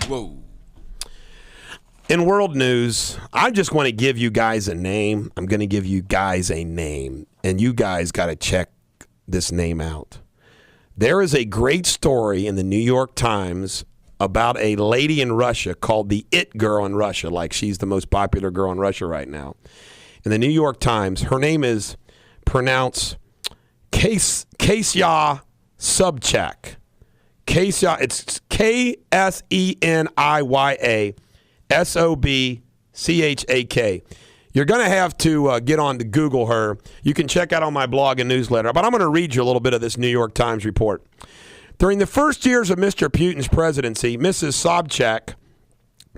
Whoa. In world news, I just want to give you guys a name. I'm going to give you guys a name, and you guys got to check this name out. There is a great story in the New York Times about a lady in Russia called the It Girl in Russia, like she's the most popular girl in Russia right now. In the New York Times, her name is pronounced Kasia Sobchak. Kasia, it's Kseniya Sobchak. You're going to have to get on to Google her. You can check out on my blog and newsletter. But I'm going to read you a little bit of this New York Times report. During the first years of Mr. Putin's presidency, Mrs. Sobchak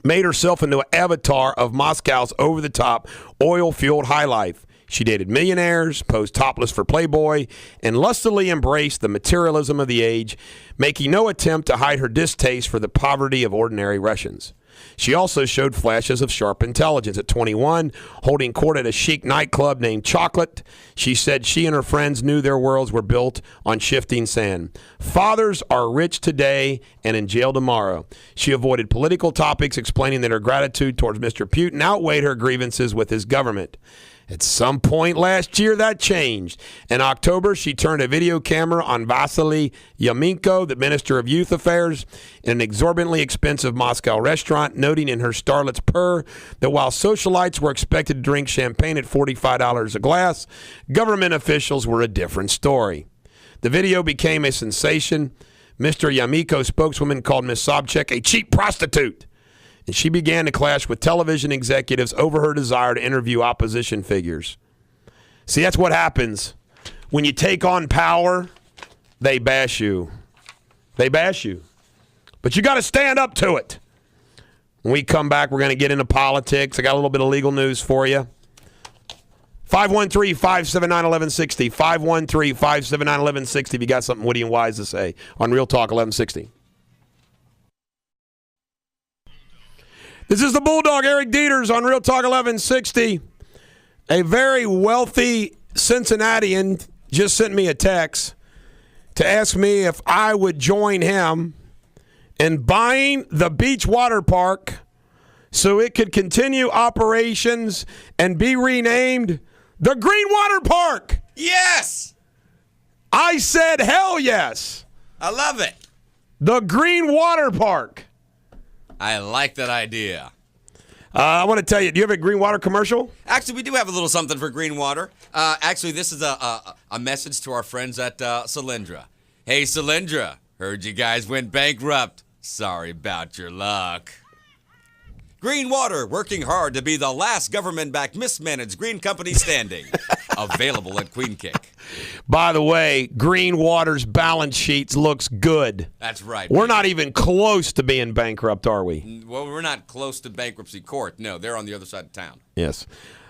made herself into an avatar of Moscow's over-the-top, oil-fueled high life. She dated millionaires, posed topless for Playboy, and lustily embraced the materialism of the age, making no attempt to hide her distaste for the poverty of ordinary Russians. She also showed flashes of sharp intelligence. At 21, holding court at a chic nightclub named Chocolate, she said she and her friends knew their worlds were built on shifting sand. Fathers are rich today and in jail tomorrow. She avoided political topics, explaining that her gratitude towards Mr. Putin outweighed her grievances with his government. At some point last year, that changed. In October, she turned a video camera on Vasily Yamenko, the Minister of Youth Affairs, in an exorbitantly expensive Moscow restaurant, noting in her starlet's purr that while socialites were expected to drink champagne at $45 a glass, government officials were a different story. The video became a sensation. Mr. Yamenko spokeswoman called Ms. Sobchak a cheap prostitute, and she began to clash with television executives over her desire to interview opposition figures. See, that's what happens. When you take on power, they bash you. They bash you. But you got to stand up to it. When we come back, we're going to get into politics. I got a little bit of legal news for you. 513-579-1160. 513-579-1160 if you got something witty and wise to say on Real Talk 1160. This is the Bulldog, Eric Deters, on Real Talk 1160. A very wealthy Cincinnatian just sent me a text to ask me if I would join him in buying the beach water park so it could continue operations and be renamed the Green Water Park. Yes! I said, hell yes. I love it. The Green Water Park. I like that idea. I want to tell you, do you have a Green Water commercial? Actually, we do have a little something for Green Water. Actually, this is a message to our friends at Solyndra. Hey, Solyndra, heard you guys went bankrupt. Sorry about your luck. Green Water, working hard to be the last government-backed mismanaged green company standing. Available at Queen Kick. By the way, Green Water's balance sheet looks good. That's right. We're not even close to being bankrupt, are we? Well, we're not close to bankruptcy court. No, they're on the other side of town. Yes.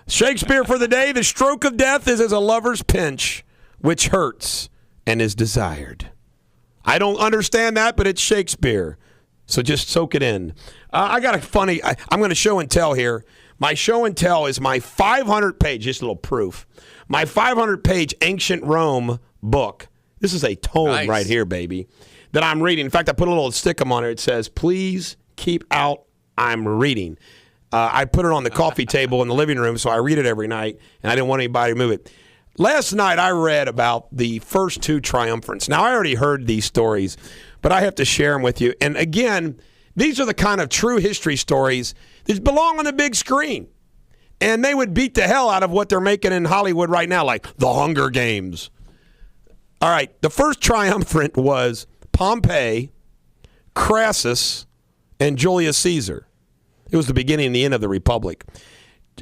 Shakespeare for the day, the stroke of death is as a lover's pinch, which hurts and is desired. I don't understand that, but it's Shakespeare. So just soak it in. I got a funny, I'm going to show and tell here. My show and tell is my 500-page, just a little proof, my 500-page Ancient Rome book. This is a tome right here, baby, that I'm reading. In fact, I put a little stickum on it. It says, please keep out, I'm reading. I put it on the coffee table in the living room, so I read it every night, and I didn't want anybody to move it. Last night, I read about the first two triumphants. Now, I already heard these stories, but I have to share them with you. And again, these are the kind of true history stories that belong on the big screen. And they would beat the hell out of what they're making in Hollywood right now, like The Hunger Games. All right, the first triumvirate was Pompey, Crassus, and Julius Caesar. It was the beginning and the end of the Republic.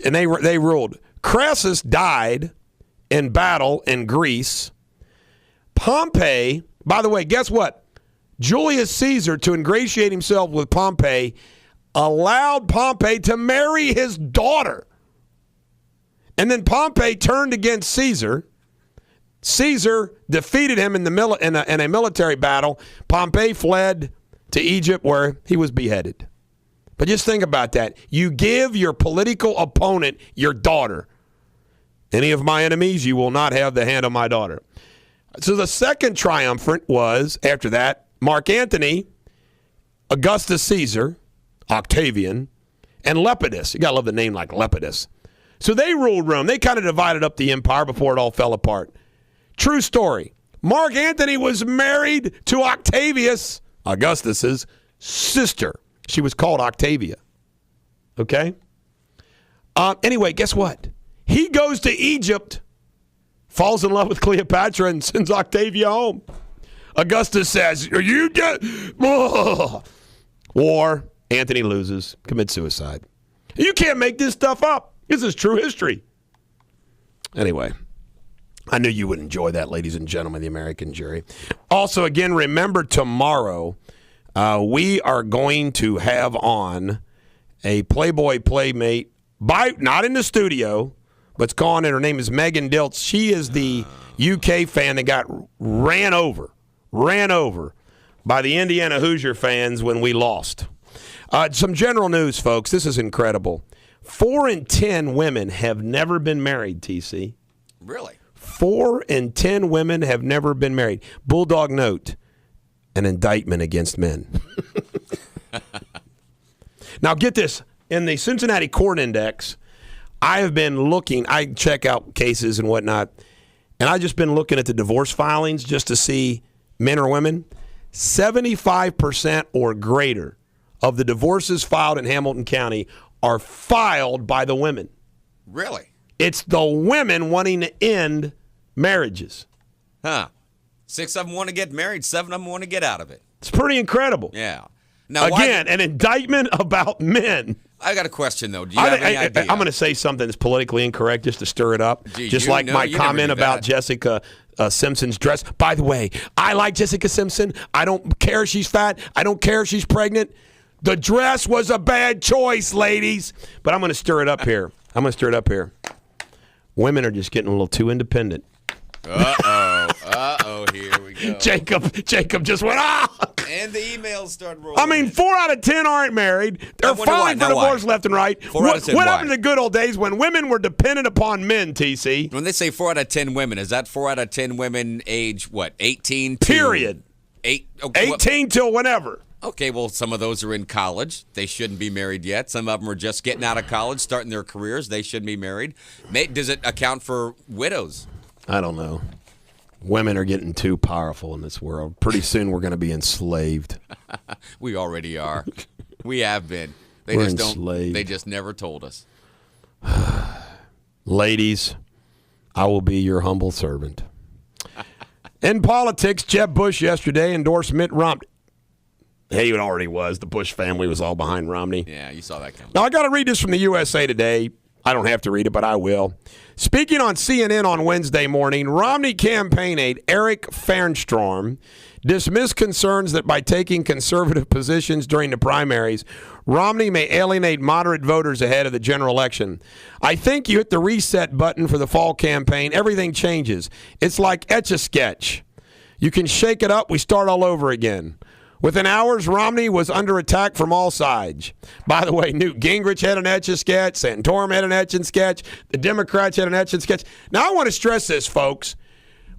And they ruled. Crassus died in battle in Greece. Pompey, by the way, guess what? Julius Caesar, to ingratiate himself with Pompey, allowed Pompey to marry his daughter. And then Pompey turned against Caesar. Caesar defeated him in a military battle. Pompey fled to Egypt where he was beheaded. But just think about that. You give your political opponent your daughter. Any of my enemies, you will not have the hand of my daughter. So the second triumvirate was, after that, Mark Antony, Augustus Caesar, Octavian, and Lepidus. You got to love the name like Lepidus. So they ruled Rome. They kind of divided up the empire before it all fell apart. True story. Mark Antony was married to Octavius, Augustus's sister. She was called Octavia. Okay? Anyway, guess what? He goes to Egypt, falls in love with Cleopatra, and sends Octavia home. Augustus says, "Are you dead?" War. Antony loses, commits suicide. You can't make this stuff up. This is true history. Anyway, I knew you would enjoy that, ladies and gentlemen, the American jury. Also, again, remember tomorrow, we are going to have on a Playboy Playmate, not in the studio, but it's gone, and her name is Megan Diltz. She is the UK fan that got ran over by the Indiana Hoosier fans when we lost. Some general news, folks. This is incredible. 4 in 10 women have never been married, TC. Really? 4 in 10 women have never been married. Bulldog note, an indictment against men. Now, get this. In the Cincinnati Court Index, I have been looking. I check out cases and whatnot, and I've just been looking at the divorce filings just to see men or women. 75% or greater of the divorces filed in Hamilton County are filed by the women. Really? It's the women wanting to end marriages. Huh. 6 of them want to get married, 7 of them want to get out of it. It's pretty incredible. Yeah. Now, again, an indictment about men. I got a question, though. Do you have any idea? I'm going to say something that's politically incorrect just to stir it up. Just like my comment about Jessica Simpson's dress. By the way, I like Jessica Simpson. I don't care if she's fat. I don't care if she's pregnant. The dress was a bad choice, ladies. But I'm going to stir it up here. Women are just getting a little too independent. Uh-oh, here we go. Jacob just went, And the emails started rolling. I mean, 4 out of 10 aren't married. They're filing for divorce left and right. 4 out of 10, what happened in the good old days when women were dependent upon men, TC? When they say 4 out of 10 women, is that 4 out of 10 women age, 18 to... Period. 18 till whenever. Okay, well, some of those are in college. They shouldn't be married yet. Some of them are just getting out of college, starting their careers. They shouldn't be married. Does it account for widows? I don't know. Women are getting too powerful in this world. Pretty soon we're going to be enslaved. We already are. We have been. We're enslaved. They just never told us. Ladies, I will be your humble servant. In politics, Jeb Bush yesterday endorsed Mitt Romney. He already was. The Bush family was all behind Romney. Yeah, you saw that coming. Now, I got to read this from the USA Today. I don't have to read it, but I will. Speaking on CNN on Wednesday morning, Romney campaign aide Eric Fernstrom dismissed concerns that by taking conservative positions during the primaries, Romney may alienate moderate voters ahead of the general election. I think you hit the reset button for the fall campaign, everything changes. It's like Etch-a-Sketch. You can shake it up, we start all over again. Within hours, Romney was under attack from all sides. By the way, Newt Gingrich had an Etch-a-Sketch, Santorum had an Etch-a-Sketch, the Democrats had an Etch-a-Sketch. Now, I want to stress this, folks.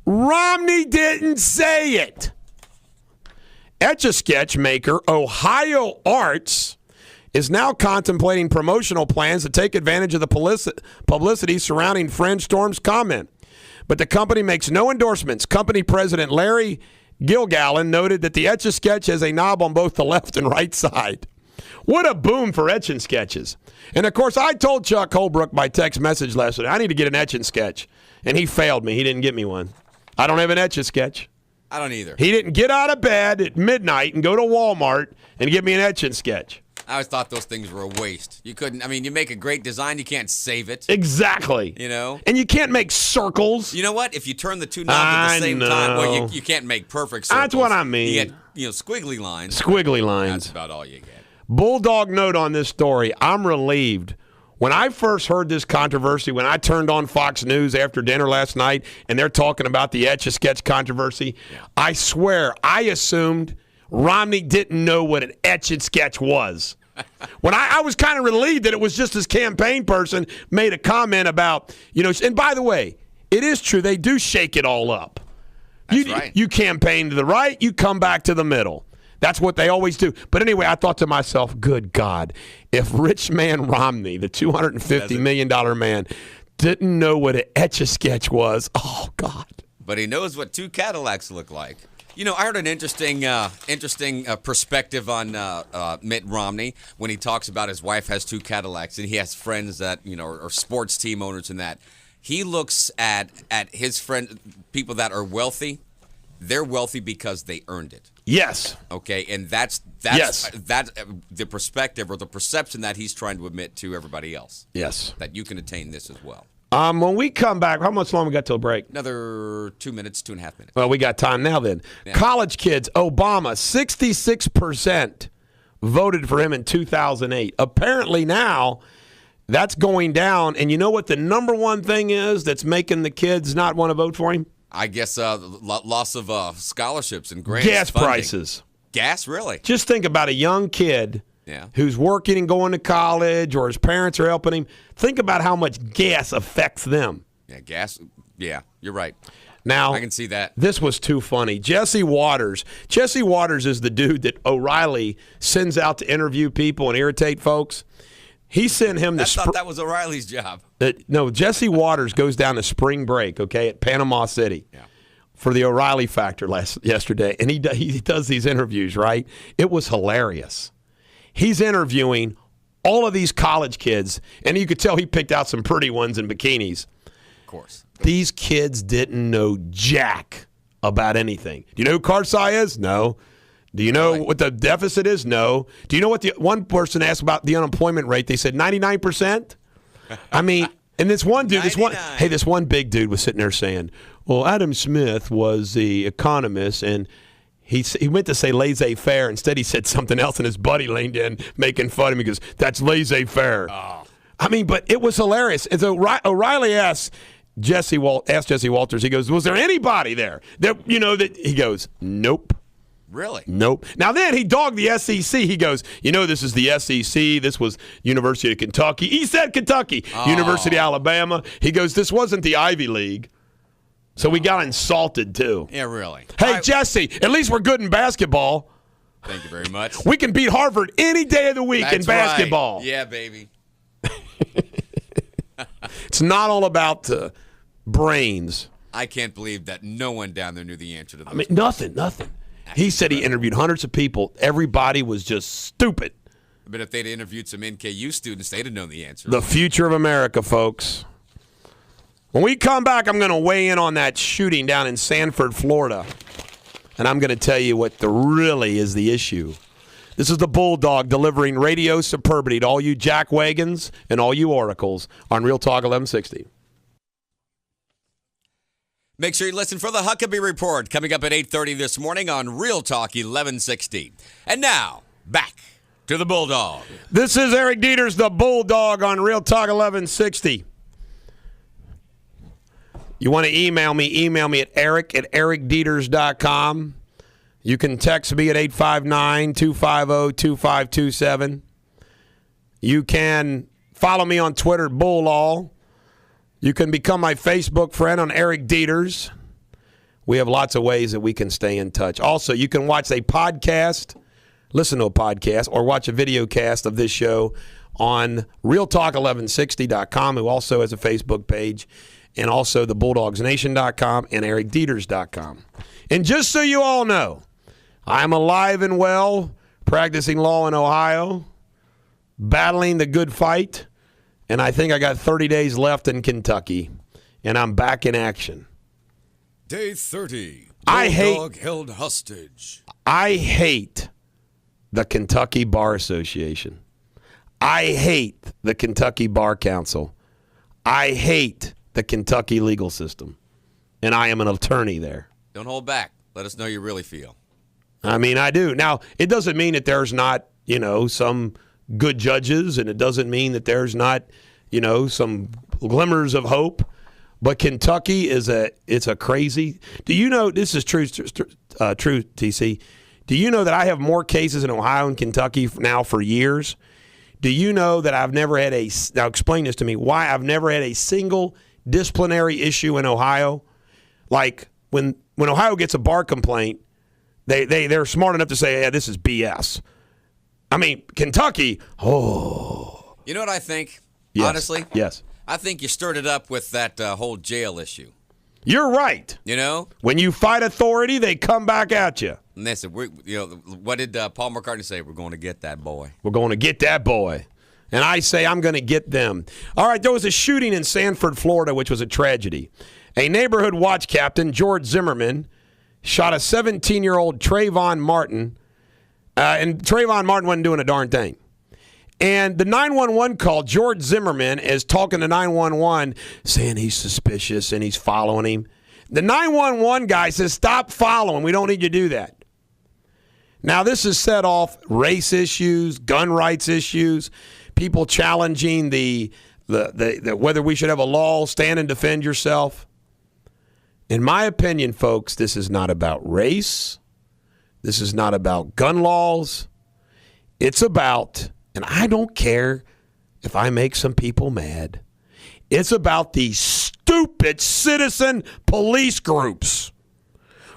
Romney didn't say it. Etch-a-Sketch maker Ohio Arts is now contemplating promotional plans to take advantage of the publicity surrounding Friendstorm's comment. But the company makes no endorsements. Company president Larry Gilgallen noted that the Etch-a-Sketch has a knob on both the left and right side. What a boom for Etch-a-Sketches. And, of course, I told Chuck Holbrook by text message last night, I need to get an Etch-a-Sketch. And he failed me. He didn't get me one. I don't have an Etch-a-Sketch. I don't either. He didn't get out of bed at midnight and go to Walmart and get me an Etch-a-Sketch. I always thought those things were a waste. You couldn't, you make a great design, you can't save it. Exactly. And you can't make circles. You know what? If you turn the two knobs at the same time, well, you can't make perfect circles. That's what I mean. You get, squiggly lines. Squiggly lines. That's about all you get. Bulldog note on this story. I'm relieved. When I first heard this controversy, when I turned on Fox News after dinner last night, and they're talking about the Etch-a-Sketch controversy, I swear I assumed Romney didn't know what an Etch-a-Sketch was. When I was kind of relieved that it was just his campaign person made a comment about, and by the way, it is true. They do shake it all up. That's right. You campaign to the right, you come back to the middle. That's what they always do. But anyway, I thought to myself, good God, if rich man Romney, the $250 million man, didn't know what an Etch-a-Sketch was, oh, God. But he knows what two Cadillacs look like. I heard an interesting perspective on Mitt Romney when he talks about his wife has two Cadillacs and he has friends that are sports team owners and that. He looks at his people that are wealthy. They're wealthy because they earned it. Yes. Okay, and that's the perspective or the perception that he's trying to admit to everybody else. Yes. That you can attain this as well. When we come back, how much longer we got till break? Another 2 minutes, 2.5 minutes. Well, we got time now then. Yeah. College kids, Obama, 66% voted for him in 2008. Apparently now that's going down. And you know what the number one thing is that's making the kids not want to vote for him? I guess loss of scholarships and grants. Gas funding. prices. Gas, really? Just think about a young kid who's working and going to college or his parents are helping him. Think about how much gas affects them. Yeah, gas. Yeah, you're right. Now, I can see that. This was too funny. Jesse Waters. Jesse Waters is the dude that O'Reilly sends out to interview people and irritate folks. He sent him I thought that was O'Reilly's job. No, Jesse Waters goes down to spring break, at Panama City for the O'Reilly Factor yesterday. And he does these interviews, right? It was hilarious. He's interviewing all of these college kids, and you could tell he picked out some pretty ones in bikinis. Of course. These kids didn't know jack about anything. Do you know who Karsai is? No. Do you know what the deficit is? No. Do you know what the one person asked about the unemployment rate? They said 99%. I mean, and this one dude, this one big dude was sitting there saying, well, Adam Smith was the economist, and he went to say laissez-faire. Instead, he said something else, and his buddy leaned in, making fun of him. He goes, that's laissez-faire. Oh. I mean, but it was hilarious. As O'Reilly asks, asked Jesse Walters, he goes, was there anybody there that, that he goes, nope. Really? Nope. Now then he dogged the SEC. He goes, this is the SEC. This was University of Kentucky. He said Kentucky. University of Alabama. He goes, this wasn't the Ivy League. So we got insulted too. Yeah, really. Hey, Jesse, at least we're good in basketball. Thank you very much. We can beat Harvard any day of the week in basketball. Right. Yeah, baby. It's not all about brains. I can't believe that no one down there knew the answer to that. I mean, nothing. He said he interviewed hundreds of people. Everybody was just stupid. But if they'd interviewed some NKU students, they'd have known the answer. The future of America, folks. When we come back, I'm going to weigh in on that shooting down in Sanford, Florida. And I'm going to tell you what really is the issue. This is the Bulldog delivering radio superbity to all you jack wagons and all you oracles on Real Talk 1160. Make sure you listen for the Huckabee Report coming up at 8:30 this morning on Real Talk 1160. And now, back to the Bulldog. This is Eric Deters, the Bulldog on Real Talk 1160. You want to email me at eric@ericdeters.com. You can text me at 859-250-2527. You can follow me on Twitter at Bulllaw. You can become my Facebook friend on Eric Deters. We have lots of ways that we can stay in touch. Also, you can watch a podcast, listen to a podcast, or watch a video cast of this show on realtalk1160.com, who also has a Facebook page, and also the bulldogsnation.com and ericdeters.com. And just so you all know, I'm alive and well, practicing law in Ohio, battling the good fight, and I think I got 30 days left in Kentucky, and I'm back in action. Day 30. Bulldog held hostage. I hate the Kentucky Bar Association. I hate the Kentucky Bar Council. I hate the Kentucky legal system, and I am an attorney there. Don't hold back. Let us know how you really feel. I mean, I do. Now, it doesn't mean that there's not, some good judges, and it doesn't mean that there's not, some glimmers of hope. But Kentucky it's a crazy. Do you know, this is true, TC. Do you know that I have more cases in Ohio and Kentucky now for years? Do you know that I've never had now explain this to me, why I've never had a single disciplinary issue in Ohio? Like, when Ohio gets a bar complaint, they're smart enough to say, yeah, this is BS. I mean, Kentucky, You know what I think, yes, honestly? Yes. I think you stirred it up with that whole jail issue. You're right. When you fight authority, they come back at you. And they said, what did Paul McCartney say? We're going to get that boy. We're going to get that boy. And I say I'm going to get them. All right, there was a shooting in Sanford, Florida, which was a tragedy. A neighborhood watch captain, George Zimmerman, shot a 17-year-old Trayvon Martin, and Trayvon Martin wasn't doing a darn thing. And the 911 call, George Zimmerman is talking to 911, saying he's suspicious and he's following him. The 911 guy says, stop following. We don't need you to do that. Now, this has set off race issues, gun rights issues, people challenging the whether we should have a law, stand and defend yourself. In my opinion, folks, this is not about race. This is not about gun laws. It's about, and I don't care if I make some people mad, it's about these stupid citizen police groups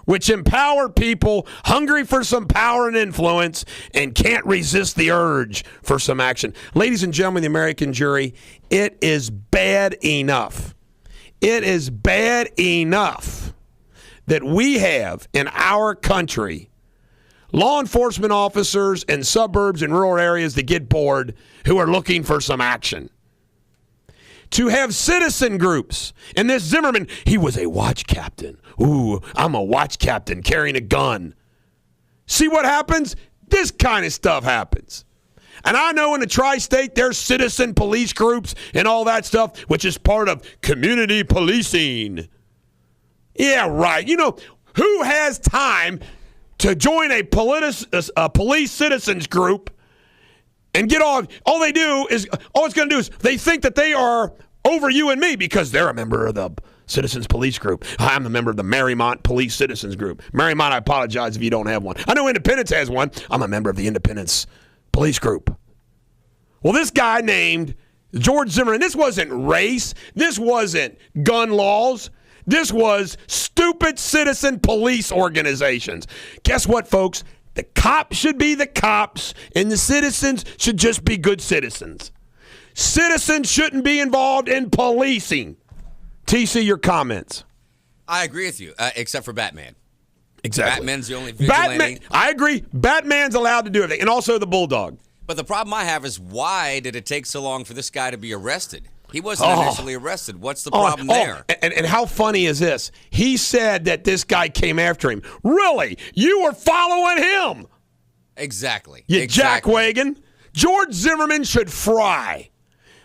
which empower people hungry for some power and influence and can't resist the urge for some action. Ladies and gentlemen, the American jury, it is bad enough. It is bad enough that we have in our country law enforcement officers in suburbs and rural areas that get bored who are looking for some action. To have citizen groups, and this Zimmerman, he was a watch captain. Ooh, I'm a watch captain carrying a gun. See what happens? This kind of stuff happens. And I know in the tri-state there's citizen police groups and all that stuff, which is part of community policing. Yeah, right. Who has time to join a police citizens group and get all it's going to do is they think that they are over you and me because they're a member of the Citizens Police Group. I'm a member of the Marymount Police Citizens Group. Marymount, I apologize if you don't have one. I know Independence has one. I'm a member of the Independence Police Group. Well, this guy named George Zimmerman, this wasn't race. This wasn't gun laws. This was stupid citizen police organizations. Guess what, folks? The cops should be the cops, and the citizens should just be good citizens. Citizens shouldn't be involved in policing. TC, your comments. I agree with you, except for Batman. Exactly. Batman's the only vigilante. I agree. Batman's allowed to do everything, and also the Bulldog. But the problem I have is why did it take so long for this guy to be arrested? He wasn't initially arrested. What's the problem there? And how funny is this? He said that this guy came after him. Really? You were following him? Exactly. You jackwagon. George Zimmerman should fry.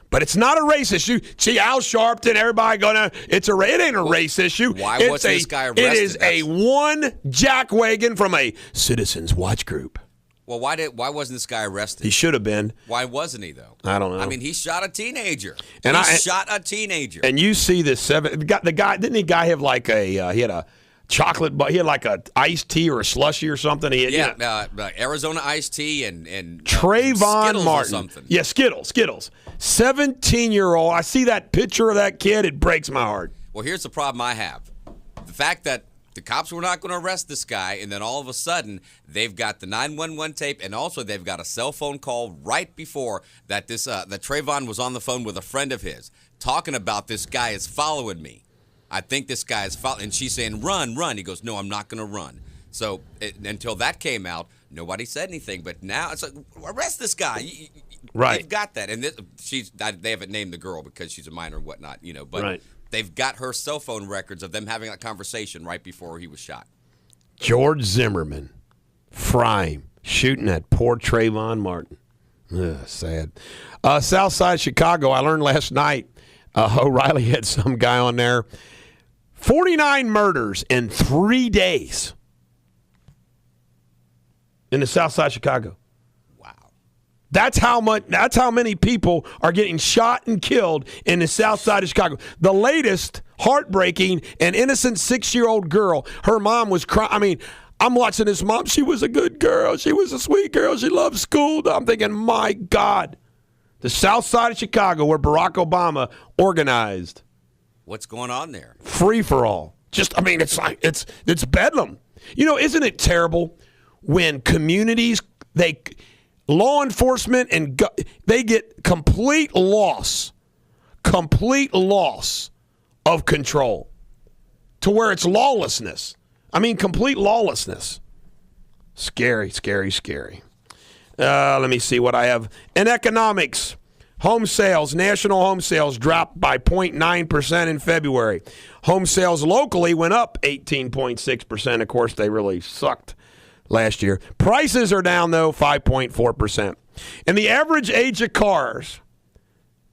But it's not a race issue. See, Al Sharpton, everybody going, it ain't a race issue. Why wasn't this guy arrested? It is a one jackwagon from a Citizens Watch group. Well, why wasn't this guy arrested? He should have been. Why wasn't he, though? I don't know. I mean, he shot a teenager. He shot a teenager. And you see this the guy, didn't the guy have like he had a chocolate, but he had like a iced tea or a slushie or something? Arizona iced tea and Trayvon Skittles Martin. or something. Yeah, Skittles. 17-year-old. I see that picture of that kid. It breaks my heart. Well, here's the problem I have. The fact that the cops were not going to arrest this guy, and then all of a sudden, they've got the 911 tape, and also they've got a cell phone call right before that that Trayvon was on the phone with a friend of his, talking about this guy is following me. I think this guy is following, and she's saying, run, run. He goes, no, I'm not going to run. So until that came out, nobody said anything, but now it's like, arrest this guy. Right. They've got that, and they haven't named the girl because she's a minor or whatnot, but right. They've got her cell phone records of them having that conversation right before he was shot. George Zimmerman, frying, shooting that poor Trayvon Martin. Ugh, sad. South Side Chicago, I learned last night, O'Reilly had some guy on there. 49 murders in 3 days in the South Side Chicago. That's how many people are getting shot and killed in the South Side of Chicago. The latest, heartbreaking, an innocent 6-year-old girl. Her mom was crying. I mean, I'm watching this mom. She was a good girl. She was a sweet girl. She loved school. I'm thinking, my God, the South Side of Chicago, where Barack Obama organized. What's going on there? Free for all. It's like it's bedlam. Isn't it terrible when communities law enforcement and they get complete loss of control to where it's lawlessness. I mean, complete lawlessness. Scary, scary, scary. Let me see what I have. In economics, home sales, national home sales dropped by 0.9% in February. Home sales locally went up 18.6%. Of course, they really sucked last year. Prices are down, though, 5.4%. And the average age of cars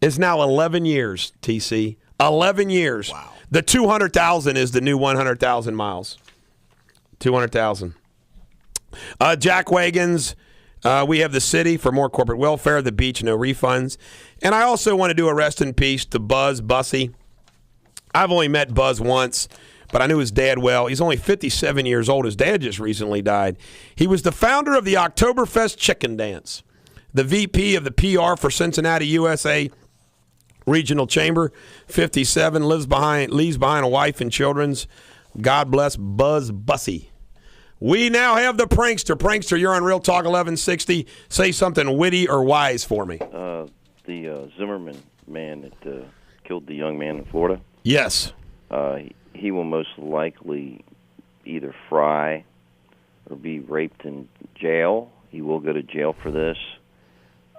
is now 11 years, TC. 11 years. Wow. The 200,000 is the new 100,000 miles. 200,000. Jack wagons. We have the city for more corporate welfare. The beach, no refunds. And I also want to do a rest in peace to Buzz Bussey. I've only met Buzz once, but I knew his dad well. He's only 57 years old. His dad just recently died. He was the founder of the Oktoberfest Chicken Dance, the VP of the PR for Cincinnati, USA Regional Chamber. 57, leaves behind a wife and children's. God bless Buzz Bussey. We now have the prankster. Prankster, you're on Real Talk 1160. Say something witty or wise for me. The Zimmerman man that killed the young man in Florida. Yes. He will most likely either fry or be raped in jail. He will go to jail for this.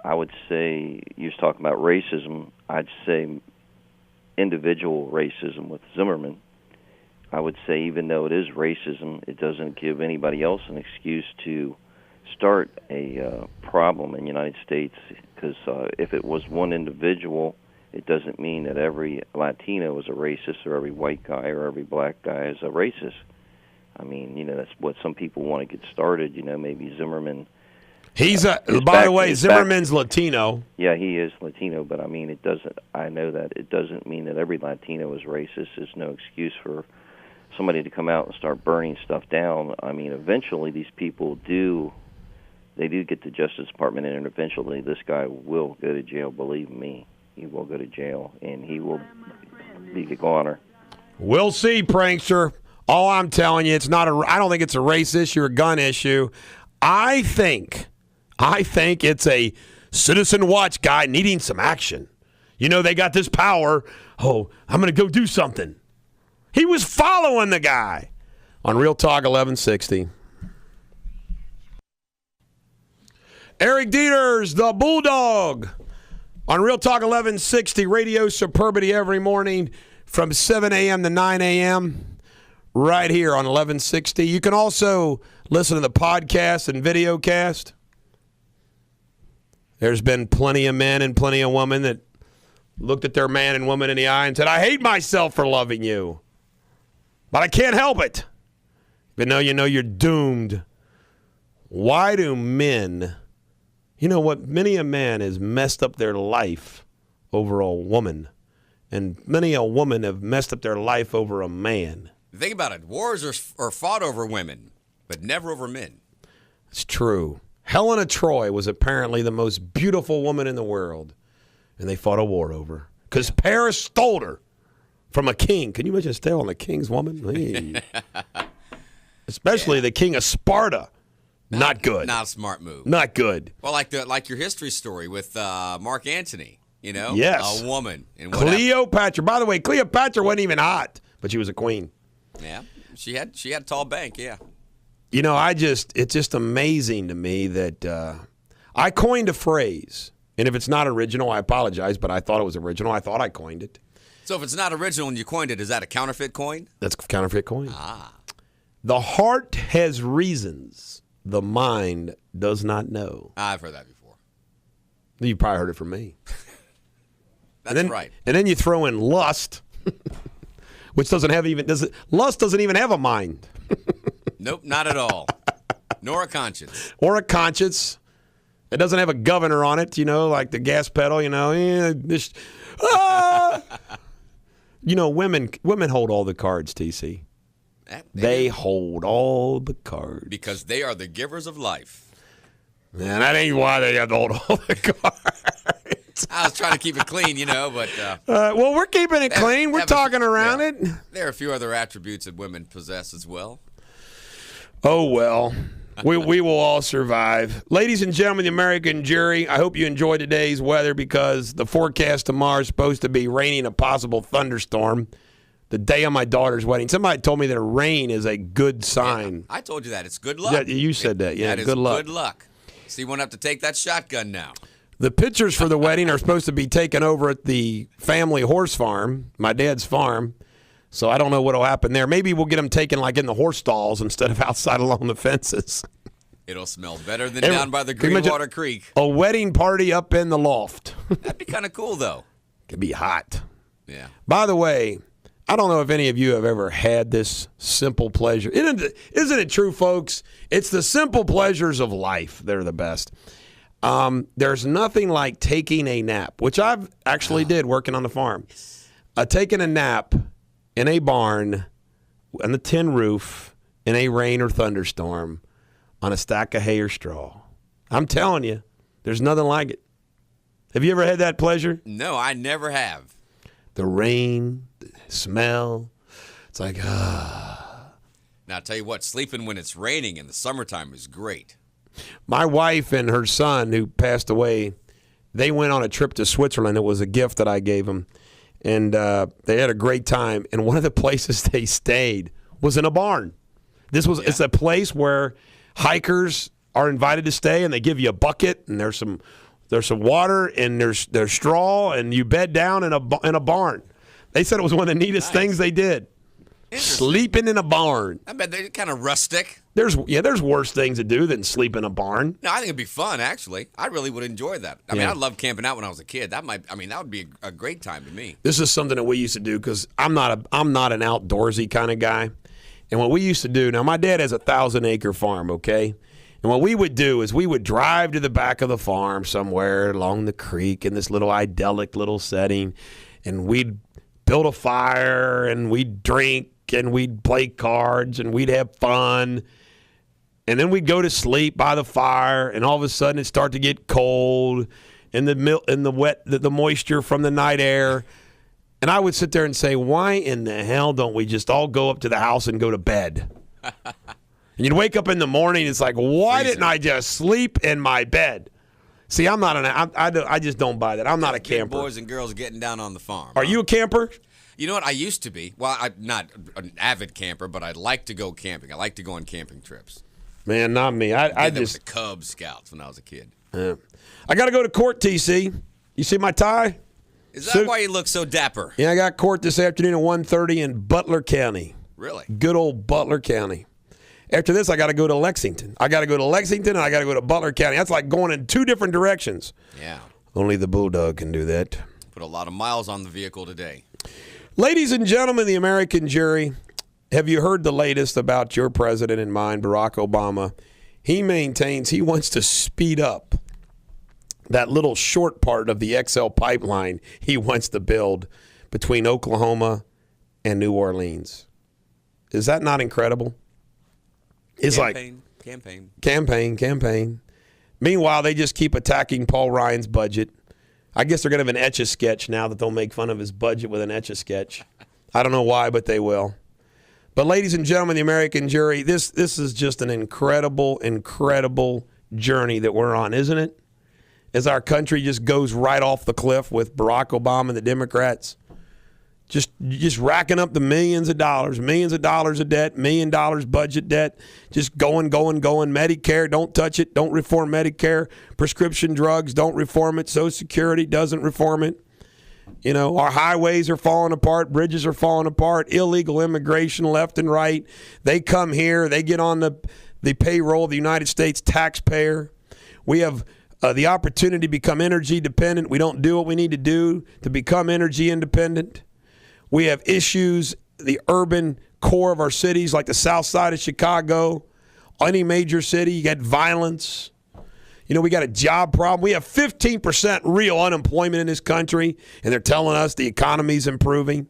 I would say, you was talking about racism, I'd say individual racism with Zimmerman. I would say even though it is racism, it doesn't give anybody else an excuse to start a problem in the United States, because if it was one individual, it doesn't mean that every Latino is a racist or every white guy or every black guy is a racist. I mean, that's what some people want to get started. Maybe Zimmerman He's by back- the way, his Zimmerman's Latino. Yeah, he is Latino, but I mean, it doesn't. I know that it doesn't mean that every Latino is racist. There's no excuse for somebody to come out and start burning stuff down. I mean, eventually these people do. They do get the Justice Department in, and eventually this guy will go to jail. Believe me, he will go to jail, and he will be a goner. We'll see, prankster. All I'm telling you, it's not a. I don't think it's a race issue or gun issue. I think it's a citizen watch guy needing some action. You know, they got this power. Oh, I'm going to go do something. He was following the guy on Real Talk 1160. Eric Deters, the Bulldog, on Real Talk 1160, Radio Superbity every morning from 7 a.m. to 9 a.m. right here on 1160. You can also listen to the podcast and video cast. There's been plenty of men and plenty of women that looked at their man and woman in the eye and said, I hate myself for loving you, but I can't help it. But no, you know you're doomed. Why do men, you know what, many a man has messed up their life over a woman, and many a woman have messed up their life over a man. Think about it. Wars are fought over women, but never over men. It's true. Helena Troy was apparently the most beautiful woman in the world, and they fought a war over because Paris stole her from a king. Can you imagine stealing a king's woman? Hey. Especially the king of Sparta. Not good. Not a smart move. Not good. Well, like your history story with Mark Antony, you know? Yes. A woman. And what happened? Cleopatra. By the way, Cleopatra wasn't even hot, but she was a queen. Yeah. She had a tall bank, yeah. You know, it's just amazing to me that I coined a phrase. And if it's not original, I apologize, but I thought it was original. I thought I coined it. So if it's not original and you coined it, is that a counterfeit coin? That's a counterfeit coin. Ah. The heart has reasons the mind does not know. I've heard that before. You probably heard it from me. That's right. And then you throw in lust, which lust doesn't even have a mind. Nope, not at all. Nor a conscience. Or a conscience. It doesn't have a governor on it, you know, like the gas pedal, you know. You know, women hold all the cards, TC. They hold all the cards. Because they are the givers of life. Man, that ain't why they have to hold all the cards. I was trying to keep it clean, you know, but... well, we're keeping it clean. We're talking around it. There are a few other attributes that women possess as well. Oh, well. We will all survive. Ladies and gentlemen, the American jury, I hope you enjoyed today's weather because the forecast tomorrow is supposed to be raining, a possible thunderstorm. The day of my daughter's wedding. Somebody told me that rain is a good sign. Yeah, I told you that. It's good luck. Yeah, you said that. Yeah, that good luck. Good luck. So you won't have to take that shotgun now. The pictures for the wedding are supposed to be taken over at the family horse farm, my dad's farm. So I don't know what will happen there. Maybe we'll get them taken like in the horse stalls instead of outside along the fences. It'll smell better than down by the Greenwater Creek. A wedding party up in the loft. That'd be kind of cool, though. Could be hot. Yeah. By the way, I don't know if any of you have ever had this simple pleasure. Isn't it true, folks? It's the simple pleasures of life. They're the best. There's nothing like taking a nap, which I've actually did working on the farm. Taking a nap in a barn on the tin roof in a rain or thunderstorm on a stack of hay or straw. I'm telling you, there's nothing like it. Have you ever had that pleasure? No, I never have. The rain, the smell. It's like, Now, I'll tell you what, sleeping when it's raining in the summertime is great. My wife and her son, who passed away, they went on a trip to Switzerland. It was a gift that I gave them. And they had a great time. And one of the places they stayed was in a barn. It's a place where hikers are invited to stay, and they give you a bucket, and there's some water, and there's straw, and you bed down in a barn. They said it was one of the neatest things they did. Sleeping in a barn. I bet they're kind of rustic. There's worse things to do than sleep in a barn. No, I think it'd be fun, actually. I really would enjoy that. I mean, I loved camping out when I was a kid. That would be a great time to me. This is something that we used to do because I'm not an outdoorsy kind of guy. And what we used to do, now my dad has a 1,000-acre farm, okay? And what we would do is we would drive to the back of the farm somewhere along the creek in this little idyllic little setting, and we'd build a fire, and we'd drink, and we'd play cards, and we'd have fun. And then we'd go to sleep by the fire, and all of a sudden it'd start to get cold, and the moisture from the night air. And I would sit there and say, why in the hell don't we just all go up to the house and go to bed? And you'd wake up in the morning, it's like, why didn't I just sleep in my bed? See, I just don't buy that. I'm not a camper. Boys and girls getting down on the farm. Are you a camper? You know what? I used to be. Well, I'm not an avid camper, but I like to go camping. I like to go on camping trips. Man, not me. I did with the Cub Scouts when I was a kid. I got to go to court, TC. You see my tie? Is that why you look so dapper? Yeah, I got court this afternoon at 1:30 in Butler County. Really? Good old Butler County. After this, I got to go to Lexington. I got to go to Lexington, and I got to go to Butler County. That's like going in two different directions. Yeah. Only the Bulldog can do that. Put a lot of miles on the vehicle today. Ladies and gentlemen, the American jury, have you heard the latest about your president and mine, Barack Obama? He maintains he wants to speed up that little short part of the XL pipeline he wants to build between Oklahoma and New Orleans. Is that not incredible? It's campaign. Meanwhile, they just keep attacking Paul Ryan's budget. I guess they're going to have an Etch-a-Sketch now that they'll make fun of his budget with an Etch-a-Sketch. I don't know why, but they will. But ladies and gentlemen, the American jury, this is just an incredible, incredible journey that we're on, isn't it? As our country just goes right off the cliff with Barack Obama and the Democrats. Just racking up the millions of dollars of debt, $1 million budget debt, just going. Medicare, don't touch it. Don't reform Medicare. Prescription drugs, don't reform it. Social Security doesn't reform it. You know, our highways are falling apart. Bridges are falling apart. Illegal immigration left and right. They come here. They get on the payroll of the United States taxpayer. We have the opportunity to become energy dependent. We don't do what we need to do to become energy independent. We have issues, the urban core of our cities, like the south side of Chicago, any major city, you got violence. You know, we got a job problem. We have 15% real unemployment in this country, and they're telling us the economy's improving.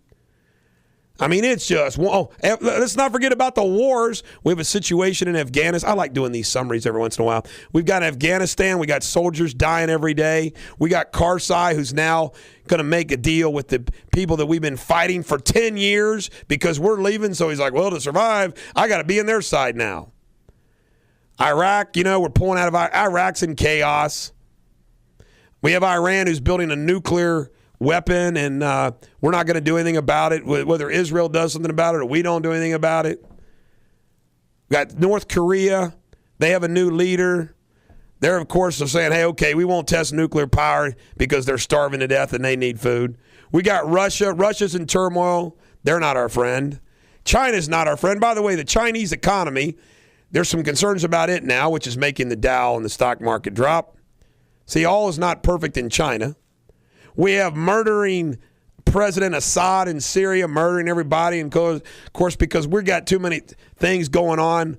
I mean, it's just, let's not forget about the wars. We have a situation in Afghanistan. I like doing these summaries every once in a while. We've got Afghanistan. We got soldiers dying every day. We got Karzai, who's now going to make a deal with the people that we've been fighting for 10 years because we're leaving. So he's like, well, to survive, I got to be in their side now. Iraq, you know, we're pulling out of Iraq's in chaos. We have Iran, who's building a nuclear weapon, and we're not going to do anything about it, whether Israel does something about it or we don't do anything about it. We got North Korea. They have a new leader. They're, of course, saying, hey, okay, we won't test nuclear power because they're starving to death and they need food. We got Russia. Russia's in turmoil. They're not our friend. China's not our friend. By the way, the Chinese economy, there's some concerns about it now, which is making the Dow and the stock market drop. See, all is not perfect in China. We have murdering President Assad in Syria, murdering everybody, and of course, because we've got too many things going on,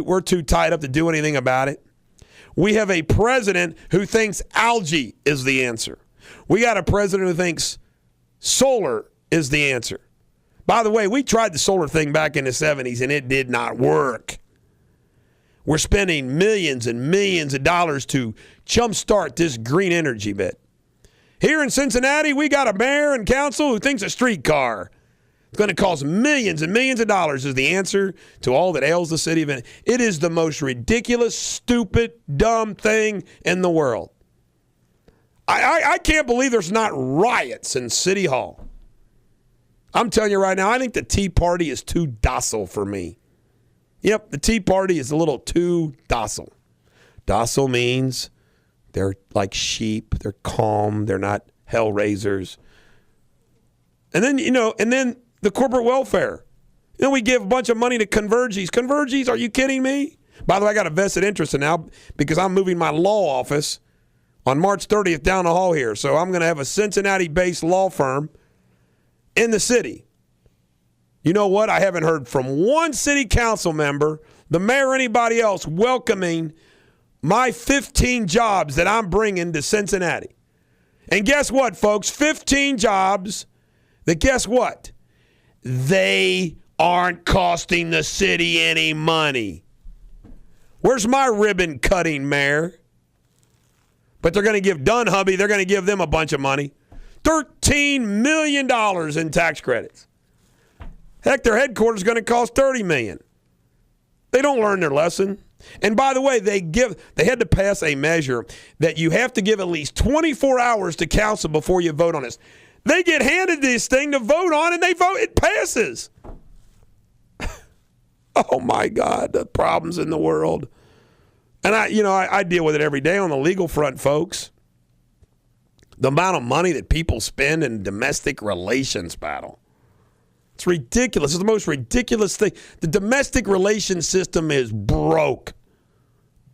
we're too tied up to do anything about it. We have a president who thinks algae is the answer. We got a president who thinks solar is the answer. By the way, we tried the solar thing back in the 70s, and it did not work. We're spending millions and millions of dollars to jumpstart this green energy bit. Here in Cincinnati, we got a mayor and council who thinks a streetcar is going to cost millions and millions of dollars is the answer to all that ails the city of it. It is the most ridiculous, stupid, dumb thing in the world. I can't believe there's not riots in City Hall. I'm telling you right now, I think the Tea Party is too docile for me. Yep, the Tea Party is a little too docile. Docile means they're like sheep. They're calm. They're not hell raisers. And then, the corporate welfare. We give a bunch of money to Converges. Converges, are you kidding me? By the way, I got a vested interest in now because I'm moving my law office on March 30th down the hall here. So I'm going to have a Cincinnati-based law firm in the city. You know what? I haven't heard from one city council member the mayor or anybody else, welcoming my 15 jobs that I'm bringing to Cincinnati. And guess what, folks? 15 jobs that, guess what? They aren't costing the city any money. Where's my ribbon cutting, mayor? But they're going to give Dunhubby, they're going to give them a bunch of money. $13 million in tax credits. Heck, their headquarters is going to cost $30 million. They don't learn their lesson. And by the way, they had to pass a measure that you have to give at least 24 hours to council before you vote on this. They get handed this thing to vote on, and they vote. It passes. Oh, my God, the problems in the world. And I deal with it every day on the legal front, folks. The amount of money that people spend in domestic relations battle. It's ridiculous. It's the most ridiculous thing. The domestic relations system is broke.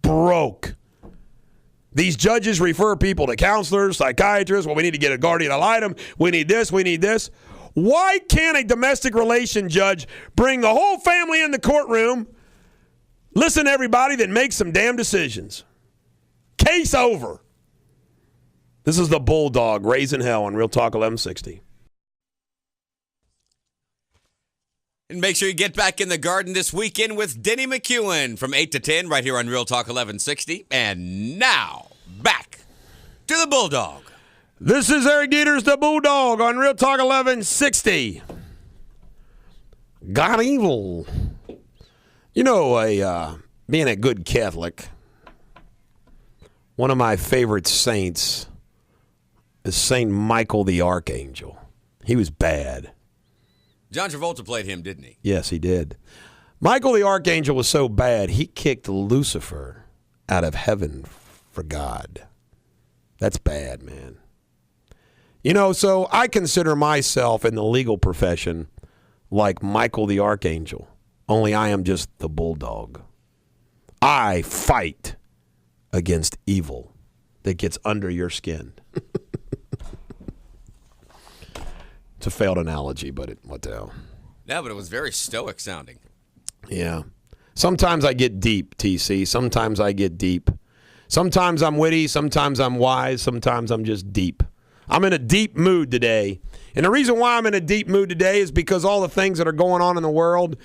Broke. These judges refer people to counselors, psychiatrists. Well, we need to get a guardian ad litem. We need this. We need this. Why can't a domestic relation judge bring the whole family in the courtroom, listen to everybody, then make some damn decisions? Case over. This is the Bulldog, Raising Hell on Real Talk 1160. And make sure you get back in the garden this weekend with Denny McEwen from 8 to 10 right here on Real Talk 1160. And now, back to the Bulldog. This is Eric Deters, the Bulldog, on Real Talk 1160. God evil. You know, being a good Catholic, one of my favorite saints is St. Michael the Archangel. He was bad. John Travolta played him, didn't he? Yes, he did. Michael the Archangel was so bad, he kicked Lucifer out of heaven for God. That's bad, man. You know, so I consider myself in the legal profession like Michael the Archangel, only I am just the Bulldog. I fight against evil that gets under your skin. It's a failed analogy, but what the hell? No, but it was very stoic sounding. Yeah. Sometimes I get deep, TC. Sometimes I get deep. Sometimes I'm witty. Sometimes I'm wise. Sometimes I'm just deep. I'm in a deep mood today. And the reason why I'm in a deep mood today is because all the things that are going on in the world,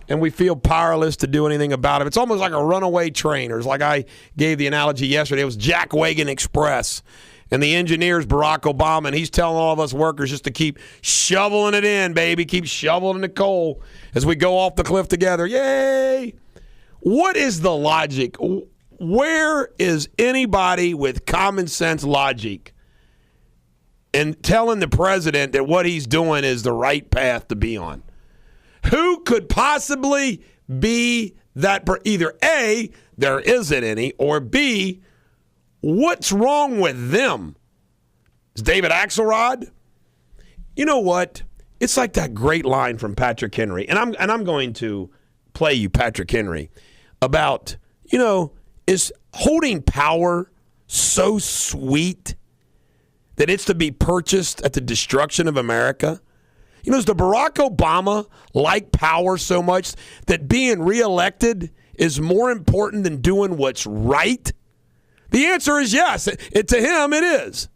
and we feel powerless to do anything about it. It's almost like a runaway train. Or it's like I gave the analogy yesterday. It was Jack Wagon Express. And the engineer's Barack Obama, and he's telling all of us workers just to keep shoveling it in, baby. Keep shoveling the coal as we go off the cliff together. Yay! What is the logic? Where is anybody with common sense logic in telling the president that what he's doing is the right path to be on? Who could possibly be that? Either A, there isn't any, or B, what's wrong with them? Is David Axelrod? You know what? It's like that great line from Patrick Henry, and I'm going to play you Patrick Henry about, is holding power so sweet that it's to be purchased at the destruction of America? Does the Barack Obama like power so much that being reelected is more important than doing what's right? The answer is yes. To him, it is.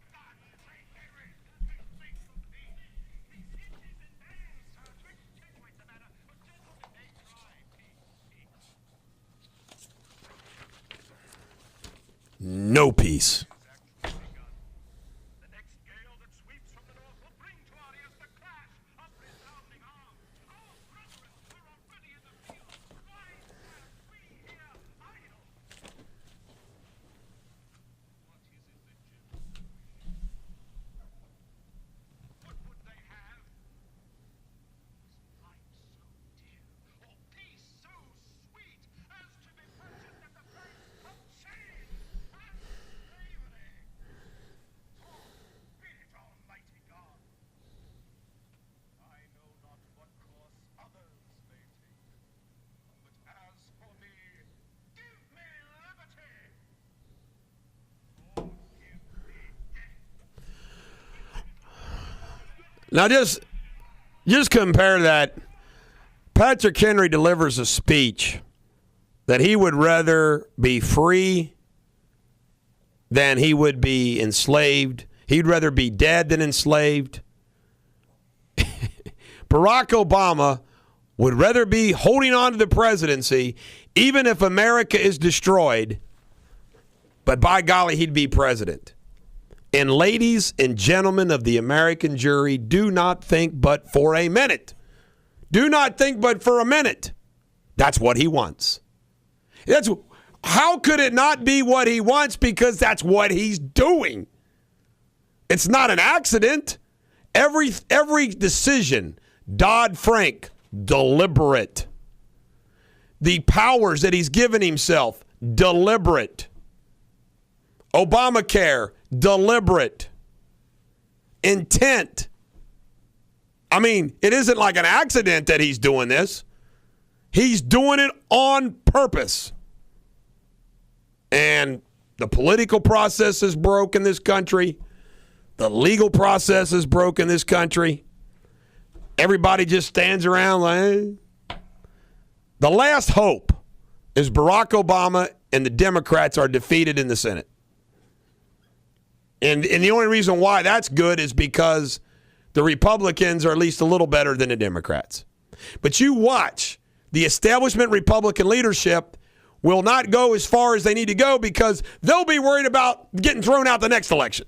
No peace. Now, just compare that. Patrick Henry delivers a speech that he would rather be free than he would be enslaved. He'd rather be dead than enslaved. Barack Obama would rather be holding on to the presidency, even if America is destroyed, but by golly, he'd be president. And ladies and gentlemen of the American jury, do not think but for a minute. Do not think but for a minute. That's what he wants. How could it not be what he wants? Because that's what he's doing. It's not an accident. Every decision, Dodd-Frank, deliberate. The powers that he's given himself, deliberate. Obamacare, deliberate. Intent. I mean, it isn't like an accident that he's doing this. He's doing it on purpose. And the political process is broke in this country. The legal process is broke in this country. Everybody just stands around like, eh. The last hope is Barack Obama and the Democrats are defeated in the Senate. And the only reason why that's good is because the Republicans are at least a little better than the Democrats. But you watch, the establishment Republican leadership will not go as far as they need to go because they'll be worried about getting thrown out the next election.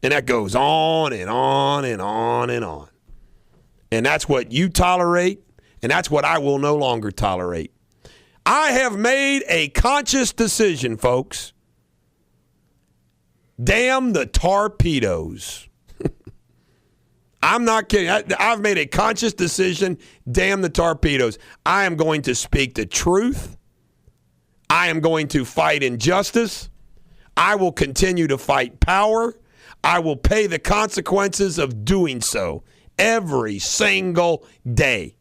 And that goes on and on and on and on. And that's what you tolerate, and that's what I will no longer tolerate. I have made a conscious decision, folks. Damn the torpedoes. I'm not kidding. I've made a conscious decision. Damn the torpedoes. I am going to speak the truth. I am going to fight injustice. I will continue to fight power. I will pay the consequences of doing so every single day.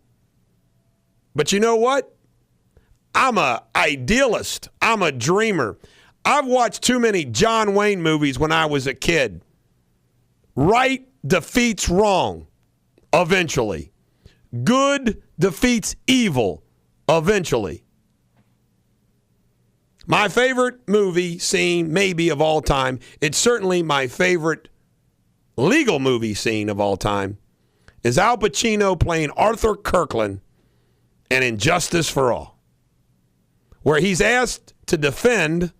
But you know what? I'm an idealist. I'm a dreamer. I've watched too many John Wayne movies when I was a kid. Right defeats wrong eventually. Good defeats evil eventually. My favorite movie scene, maybe of all time, it's certainly my favorite legal movie scene of all time, is Al Pacino playing Arthur Kirkland in Injustice for All, where he's asked to defend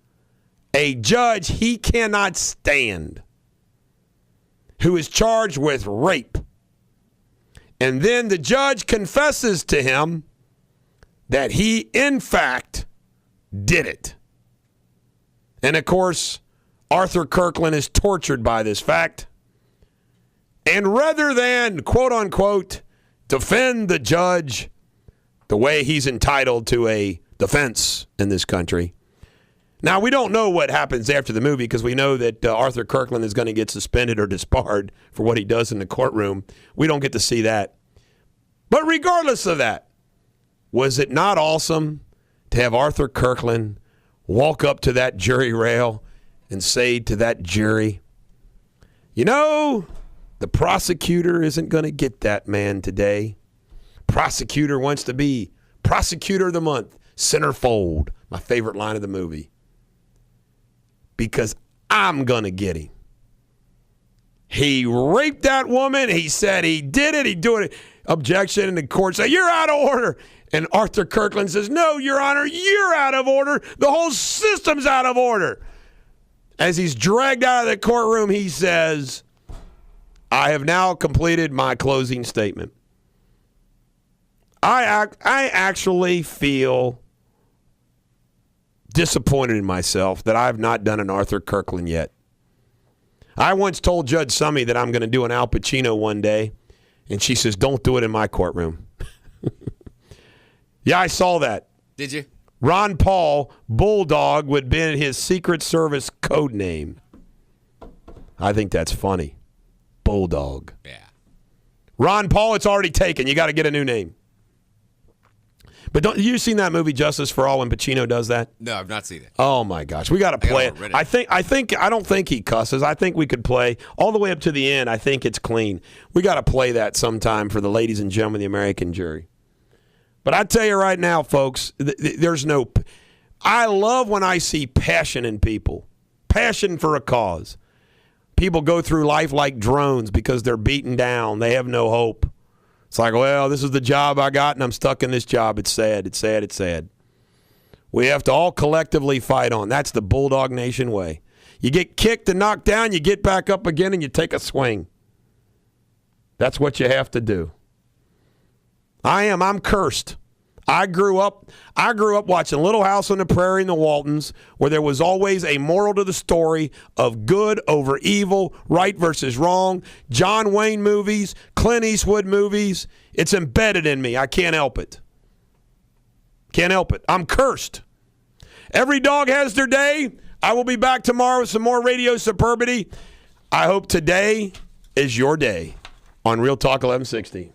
a judge he cannot stand who is charged with rape. And then the judge confesses to him that he, in fact, did it. And, of course, Arthur Kirkland is tortured by this fact. And rather than, quote, unquote, defend the judge the way he's entitled to a defense in this country. Now, we don't know what happens after the movie because we know that Arthur Kirkland is going to get suspended or disbarred for what he does in the courtroom. We don't get to see that. But regardless of that, was it not awesome to have Arthur Kirkland walk up to that jury rail and say to that jury, you know, the prosecutor isn't going to get that man today. Prosecutor wants to be prosecutor of the month, centerfold, my favorite line of the movie. Because I'm going to get him. He raped that woman. He said he did it. He did it. Objection. And the court said, you're out of order. And Arthur Kirkland says, no, Your Honor, you're out of order. The whole system's out of order. As he's dragged out of the courtroom, he says, I have now completed my closing statement. I actually feel disappointed in myself that I've not done an Arthur Kirkland yet. I once told Judge Summey that I'm going to do an Al Pacino one day, and she says, don't do it in my courtroom. Yeah, I saw that. Did you? Ron Paul, Bulldog, would be his Secret Service code name. I think that's funny. Bulldog. Yeah. Ron Paul, it's already taken. You got to get a new name. But don't you seen that movie Justice for All when Pacino does that? No, I've not seen it. Oh my gosh, we got to play it. I don't think he cusses. I think we could play all the way up to the end. I think it's clean. We got to play that sometime for the ladies and gentlemen of the American jury. But I tell you right now, folks, there's no. I love when I see passion in people, passion for a cause. People go through life like drones because they're beaten down. They have no hope. It's like, well, this is the job I got, and I'm stuck in this job. It's sad. It's sad. It's sad. We have to all collectively fight on. That's the Bulldog Nation way. You get kicked and knocked down, you get back up again, and you take a swing. That's what you have to do. I'm cursed. I grew up watching Little House on the Prairie and the Waltons, where there was always a moral to the story of good over evil, right versus wrong. John Wayne movies, Clint Eastwood movies. It's embedded in me. I can't help it. Can't help it. I'm cursed. Every dog has their day. I will be back tomorrow with some more Radio Superbity. I hope today is your day on Real Talk 1160.